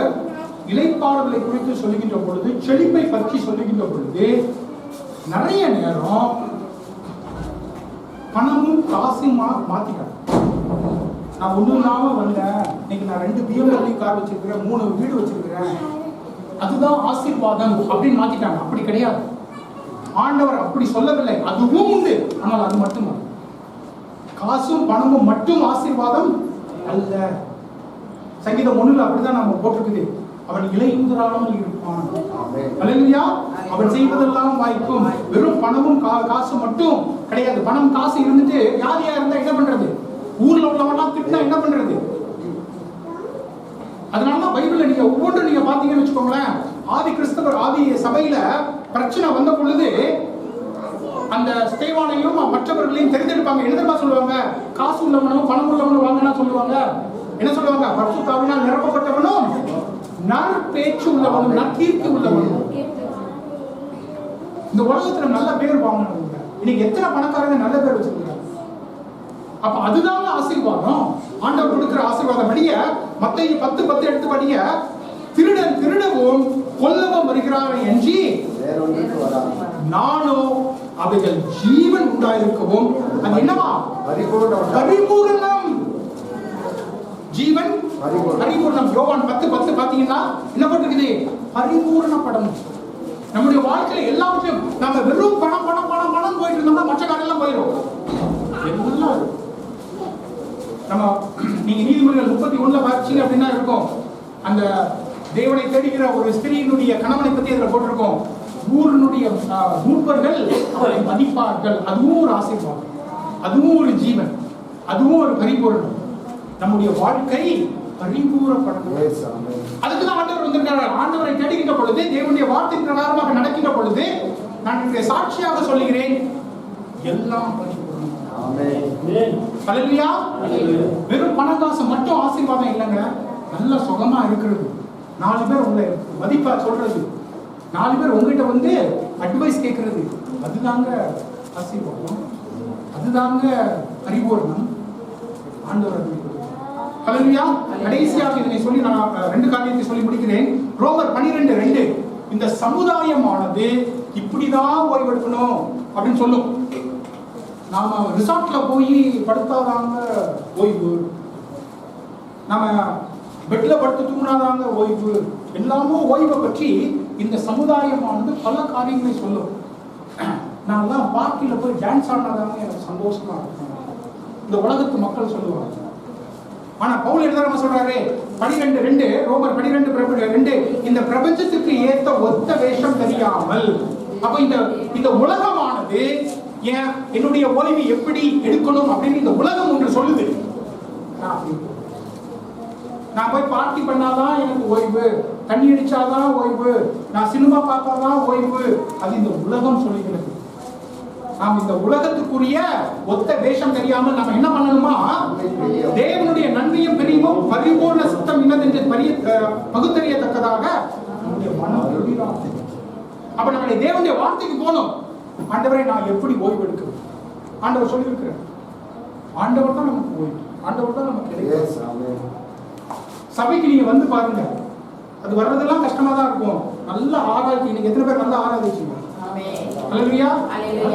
இளைப்பாறுதலை குறித்து சொல்லுகின்ற பொழுது, செழிப்பை பற்றி சொல்லுகின்ற பொழுது நிறைய நேரம் பணமும் காசும் மாத்திட்டாங்க. நான் ஒன்றும் இல்லாம வந்தேன், இன்னைக்கு நான் 2 BMW கார் வச்சிருக்கிறேன், 3 வீடு வச்சிருக்கிறேன், அதுதான் ஆசீர்வாதம் அப்படின்னு மாத்திட்டாங்க. அப்படி கிடையாது. ஆண்டவர் அப்படி சொல்லவில்லை. அதுவும் உண்டு, ஆனால் அது மட்டும் காசும் பணமும் மட்டும் ஆசீர்வாதம் அல்ல. சங்கீதம் 1 அப்படிதான் நம்ம போட்டிருக்குது. அவன் இலையுதிராமல் இருப்பான். ஹல்லேலூயா. அவன் செய்வதெல்லாம் வாய்க்கும். வெறும் பணமும் காசு மட்டும் கிடையாது. பணம் காசு இருந்துட்டு யாரையா இருந்தா என்ன பண்றது? ஊர்ல உள்ளவெல்லாம் திட்டினா என்ன பண்றது? அதனாலதான் பைபிள்ல நீங்க ஒவ்வொன்றும் நீங்க பாத்தீங்கன்னு வச்சுக்கோங்களேன், ஆதி கிறிஸ்தவர் ஆதி சபையில பிரச்சனை வந்த பொழுது அந்த ஸ்தேவானையும் மற்றவர்களையும் தெரிந்தெடுப்பாங்க. என்ன சொல்லுவாங்க? காசு உள்ளவனும் பணம் உள்ளவனும் வாங்கினா சொல்லுவாங்க. என்ன சொல்லுவாங்க? பரிசுத்த ஆவியினால் நிரப்பப்பட்டவனும் நற்பேச்சு உள்ளவனும் நற்கீர்த்தி உள்ளவனும். இந்த உலகத்துல நல்ல பேர் வாங்கணும். இன்னைக்கு எத்தனை பணக்காரங்க நல்ல பேர் வச்சிருக்காங்க? அப்ப அதுதான் ஆசீர்வாதம். ஆண்டவர் கொடுக்கிற ஆசீர்வாதம். படிய மத்தேயு 10:10 எடுத்து படிய, திருடன் திருடவும் கொல்லவும் வருகிறான் என்று நானோ அவைகள் ஜீவன் உண்டாயிருக்கவும் அது என்னவா? பரிபூரணம். ஜீவன் பரிபூரணம். யோவான் 10:10 பாத்தீங்கன்னா என்ன போட்டிருக்குது? பரிபூரணப்படும். நம்முடைய வாழ்க்கையில எல்லாவற்றையும் நம்ம வெறும் பணம் பணம் பணம் பணம் போயிட்டு இருந்தோம்னா மற்ற காரியெல்லாம் போயிடும். எல்லாம் நம்ம நீங்க நீதிமொழிகள் 31 பார்த்தீங்க அப்படின்னா இருக்கும். அந்த தேவனை தேடுகிற ஒரு ஸ்திரீயினுடைய கணவனை பத்தி அதுல போட்டிருக்கோம். ஊரினுடைய மூப்பர்கள் அவரை மதிப்பார்கள். அதுவும் ஒரு ஆசீர்வாதம், அதுவும் ஒரு ஜீவன், அதுவும் ஒரு பரிபூரணம். நம்முடைய வாழ்க்கை பரிபூரணப்படும். அதுக்குதான் ஆண்டவர் வந்திருக்கிறார். ஆண்டவரை தேடுகின்ற பொழுது, தேவனுடைய வார்த்தை பிரகாரமாக நடக்கின்ற பொழுது, நான் இன்றைய சாட்சியாக சொல்லுகிறேன், எல்லாம் பரிபூரணம். ஹல்லேலூயா. வெறும் பணம் காசு மட்டும் ஆசீர்வாதம் இல்லைங்க. நல்ல சுகமா இருக்கிறது, 4 பேர் உங்களை மதிப்பா சொல்றது, 4 பேர் உங்ககிட்ட அட்வைஸ் கேட்கறது, அதுதாங்க ஆசீர்வாதம், அதுதாங்க பரிபூரணம். ஆண்டவர் அனுமதி கொடுக்கிறார். ஹல்லேலூயா. கடைசியாக இதனை சொல்லி நான் 2 காரியத்தை சொல்லி முடிக்கிறேன். ரோமர் 12:2 இந்த சமுதாயமானது இப்படிதான் ஓய்வெடுக்கணும் அப்படின்னு சொல்லும். நாம ரிசார்ட்ல போய் படுத்தாதாங்க ஓய்வு, நாம பெட்ல படுத்து தூங்கினாதாங்க ஓய்வு, எல்லாமோ ஓய்வை பற்றி இந்த சமுதாயமானது பல காரியங்களை சொல்லும். நான் தான் பார்ட்டியில போய் டான்ஸ் ஆடினாதாங்க எனக்கு சந்தோஷமா இருக்கும், இந்த உலகத்து மக்கள் சொல்லுவாங்க. ஆனா பவுல் என்ன சொல்றாரு? 12:2 ரோமர் 12:2 இந்த பிரபஞ்சத்துக்கு ஏத்த ஒத்த வேஷம் தெரியாமல். அப்ப இந்த உலகமானது என்னுடைய ஓய்வு எப்படி எடுக்கணும் அப்படின்னு இந்த உலகம் ஒன்று சொல்லுது. நான் போய் பார்ட்டி பண்ணாதான் எனக்கு ஓய்வு, தண்ணி அடிச்சாதான் ஓய்வு, நான் சினிமா பார்த்தாதான் ஓய்வு, அது இந்த உலகம் சொல்லுகிறது. நாம் இந்த உலகத்துக்குரிய ஒத்த வேஷம் தெரியாமல் நம்ம என்ன பண்ணணுமா? தேவனுடைய நன்மையும் பிரியமும் பரிபூர்ண சித்தம் இன்னதென்று பகுத்தறியத்தக்கதாக நம்முடைய மனம் எழுதினார். அப்ப நம்முடைய தேவனுடைய வார்த்தைக்கு போனோம். ஆண்டவரை நான் எப்படி ஓய்வு எடுக்கிறேன்? ஆண்டவர் சொல்லியிருக்கிறார். ஆண்டவர் தான் நமக்கு ஓய்வு, ஆண்டவர் தான் நமக்கு கிடைக்கும். சபைக்கு நீங்க வந்து பாருங்க, அது வர்றதெல்லாம் கஷ்டமா தான் இருக்கும். நல்ல ஆராய்ச்சி. இன்னைக்கு எத்தனை பேர் நல்லா ஆராதிச்சீங்க? ஹல்லேலூயா.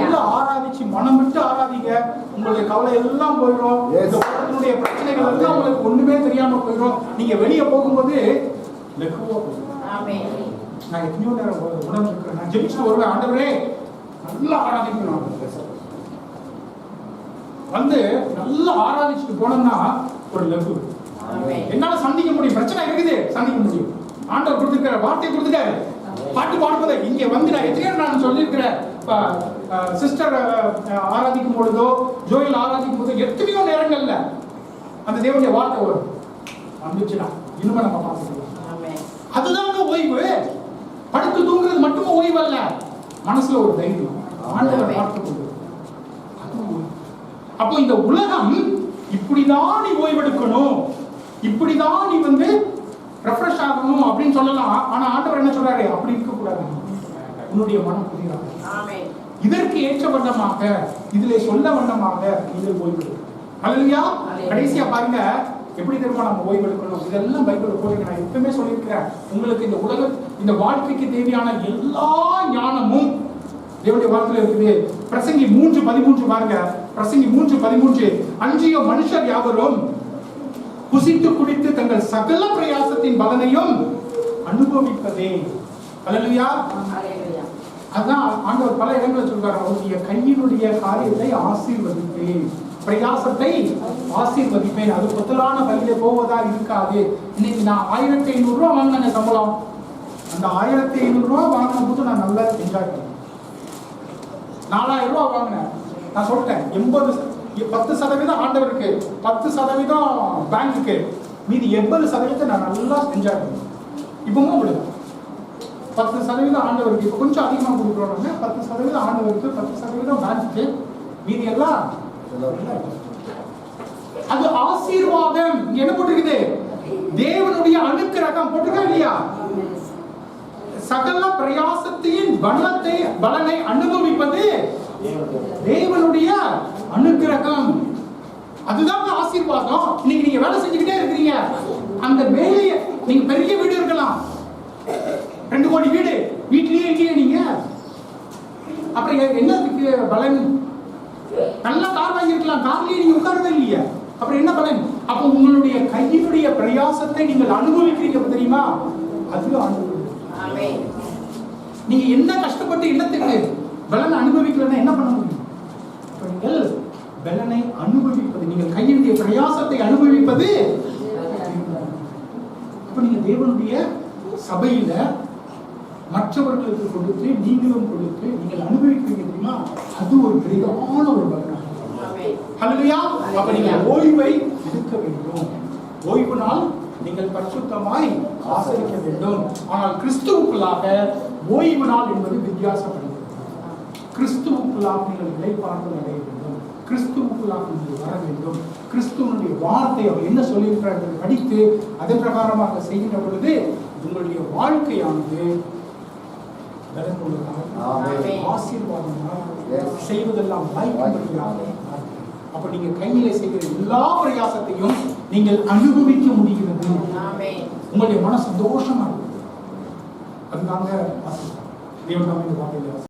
நல்லா ஆராதிச்சு மனம் விட்டு ஆராதிங்க. உங்களுடைய கவலை எல்லாம் போயிடும். இந்த உலகத்தினுடைய பிரச்சனைகள் எல்லாம் உங்களுக்கு ஒண்ணுமே தெரியாம போயிடும். நீங்க வெளியே போகும்போது லெக்குவா போகும். நான் எத்தனையோ நேரம் உணர்ந்துருக்கிறேன். நான் ஜெபிச்சு வருவேன், ஆண்டவரே நல்லா ஆராதிக்கணும் வந்து நல்லா ஆராதிச்சுட்டு போனோம்னா ஒரு லெக்கு என்னால சந்திக்க முடியும். பிரச்சனை இருக்குது, சந்திக்க முடியும். ஆண்டவர் கொடுத்துருக்கிற வார்த்தை கொடுத்துட்டாரு. பாட்டு பாடும்போது இங்க வந்து நான் எத்தனையோ நான் சொல்லியிருக்கிறேன். சிஸ்டர் ஆராதிக்கும் பொழுதோ ஜோயில் ஆராதிக்கும் போதோ எத்தனையோ நேரங்கள்ல அந்த தேவனுடைய வார்த்தை வரும். வந்துச்சுன்னா இனிமே நம்ம பார்த்துக்கலாம். அதுதாங்க ஓய்வு. படுத்து தூங்குறது மட்டுமே ஓய்வு அல்ல, மனசுல ஒரு தைரியம். ஆண்டவர் பார்த்து கொண்டு அப்போ இந்த உலகம் இப்படிதான் நீ ஓய்வெடுக்கணும், இப்படிதான் நீ வந்து ரெஃப்ரெஷ் ஆகணும் அப்படின்னு சொல்லலாம். ஆனா ஆண்டவர் என்ன சொல்றாரு? அப்படி இருக்க கூடாது. உன்னுடைய மனம் புரியாது. இதற்கு ஏற்ற வண்ணமாக, இதிலே சொல்ல வண்ணமாக நீங்கள் ஓய்வு. ஹல்லேலூயா. கடைசியா பாருங்க எப்படி தெரியுமா நம்ம ஓய்வு எடுக்கணும். இதெல்லாம் பைபிள்ல போடுங்க. நான் எப்பவுமே சொல்லியிருக்கிறேன், உங்களுக்கு இந்த உலக இந்த வாழ்க்கைக்கு தேவையான எல்லா ஞானமும் தேவனுடைய வார்த்தையில இருக்குது. பிரசங்கி 3:13 பாருங்க. பிரசங்கி 3:13 அஞ்சிய மனுஷர் யாவரும் புசித்து குடித்து தங்கள் சகல பிரயாசத்தின் பலனையும் அனுபவிப்பதே. ஹல்லேலூயா. அதான் ஆண்டவர் பல இடங்களில் சொல்றாரு, அவருடைய கையினுடைய காரியத்தை ஆசீர்வதிப்பேன், பிரயாசத்தை ஆசீர்வதிப்பேன், அது பொத்தலான வழியில போவதா இருக்காது. இன்னைக்கு நான் 1500 ரூபாய் வாங்கின சம்பளம், அந்த 1500 ரூபாய் வாங்கின போது நான் நல்லா என்ஜாய் பண்ணேன். 4000 ரூபாய் வாங்கினேன். நான் சொல்லிட்டேன் 10% ஆண்டவருக்கு, 10% பேங்குக்கு, மீதி 80% நான் நல்லா என்ஜாய் பண்ணேன். இப்பவும் உங்களுக்கு 10% ஆண்டவருக்கு. இப்போ கொஞ்சம் அதிகமாக கொடுக்குறோம். 10% ஆண்டவருக்கு, 10% பேங்குக்கு, மீதி எல்லாம் அது ஆசீர்வாதம். என்ன போட்டிருக்குது? தேவனுடைய அனுக்கிரகம் போட்டிருக்கா இல்லையா? சகல பிரயாசத்தின் பலனை அனுபவிப்பது தேவனுடைய அனுக்கிரகம். அதுதான் ஆசீர்வாதம். இன்னைக்கு நீங்க வேலை செஞ்சுக்கிட்டே இருக்கிறீங்க. அந்த வேலையை நீங்க பெரிய வீடு இருக்கலாம், 2 கோடி வீடு, வீட்டிலேயே இருக்கீங்க நீங்க. அப்புறம் என்னத்துக்கு பலன்? நல்ல கார் வாங்கிருக்கலாம், கார்லயே நீங்க உட்காரவே இல்லையா, அப்புறம் என்ன பலன்? அப்போ உங்களுடைய கையினுடைய பிரயாசத்தை நீங்கள் அனுபவிக்கிறீங்க தெரியுமா? அது அனுபவம். நீங்க என்ன கஷ்டப்பட்டு என்னத்துக்கு பலனை அனுபவிக்கலன்னா என்ன பண்ண முடியும்? நீங்கள் பலனை அனுபவிப்பது, நீங்கள் கையினுடைய பிரயாசத்தை அனுபவிப்பது. அப்ப நீங்க தேவனுடைய சபையில மற்றவர்களுக்கு கொடுத்து நீங்களும் கொடுத்து நீங்கள் அனுபவிக்கிறீங்க தெரியுமா? அது ஒரு பெரிதான ஒரு பலன். ஹல்லேலூயா. அப்ப நீங்க ஓய்வை எடுக்க வேண்டும். ஓய்வு நாள் நீங்கள் பரிசுத்தமாய் ஆசரிக்க வேண்டும். ஆனால் கிறிஸ்துவுக்குள்ளாக ஓய்வு நாள் என்பது வித்தியாசப்படுகிறது. கிறிஸ்துவுக்குள்ளாக நீங்கள் நிலைப்பாடு அடைய வேண்டும். கிறிஸ்துவுக்குள்ளாக நீங்கள் வர வேண்டும். கிறிஸ்துவனுடைய வார்த்தை அவர் என்ன சொல்லியிருக்கிறார் படித்து அதன் பிரகாரமாக செய்கின்ற பொழுது உங்களுடைய வாழ்க்கையானது ஆசீர்வாதமாக செய்வதெல்லாம் வாய்ப்பு. அப்ப நீங்க கையில செய்கிற எல்லா பிரயாசத்தையும் நீங்கள் அனுபவிக்க முடிகிறது. உங்களுடைய மன சந்தோஷமா இருக்கு. அதுதாங்க தேவன் நம்ம இந்த வார்த்தையில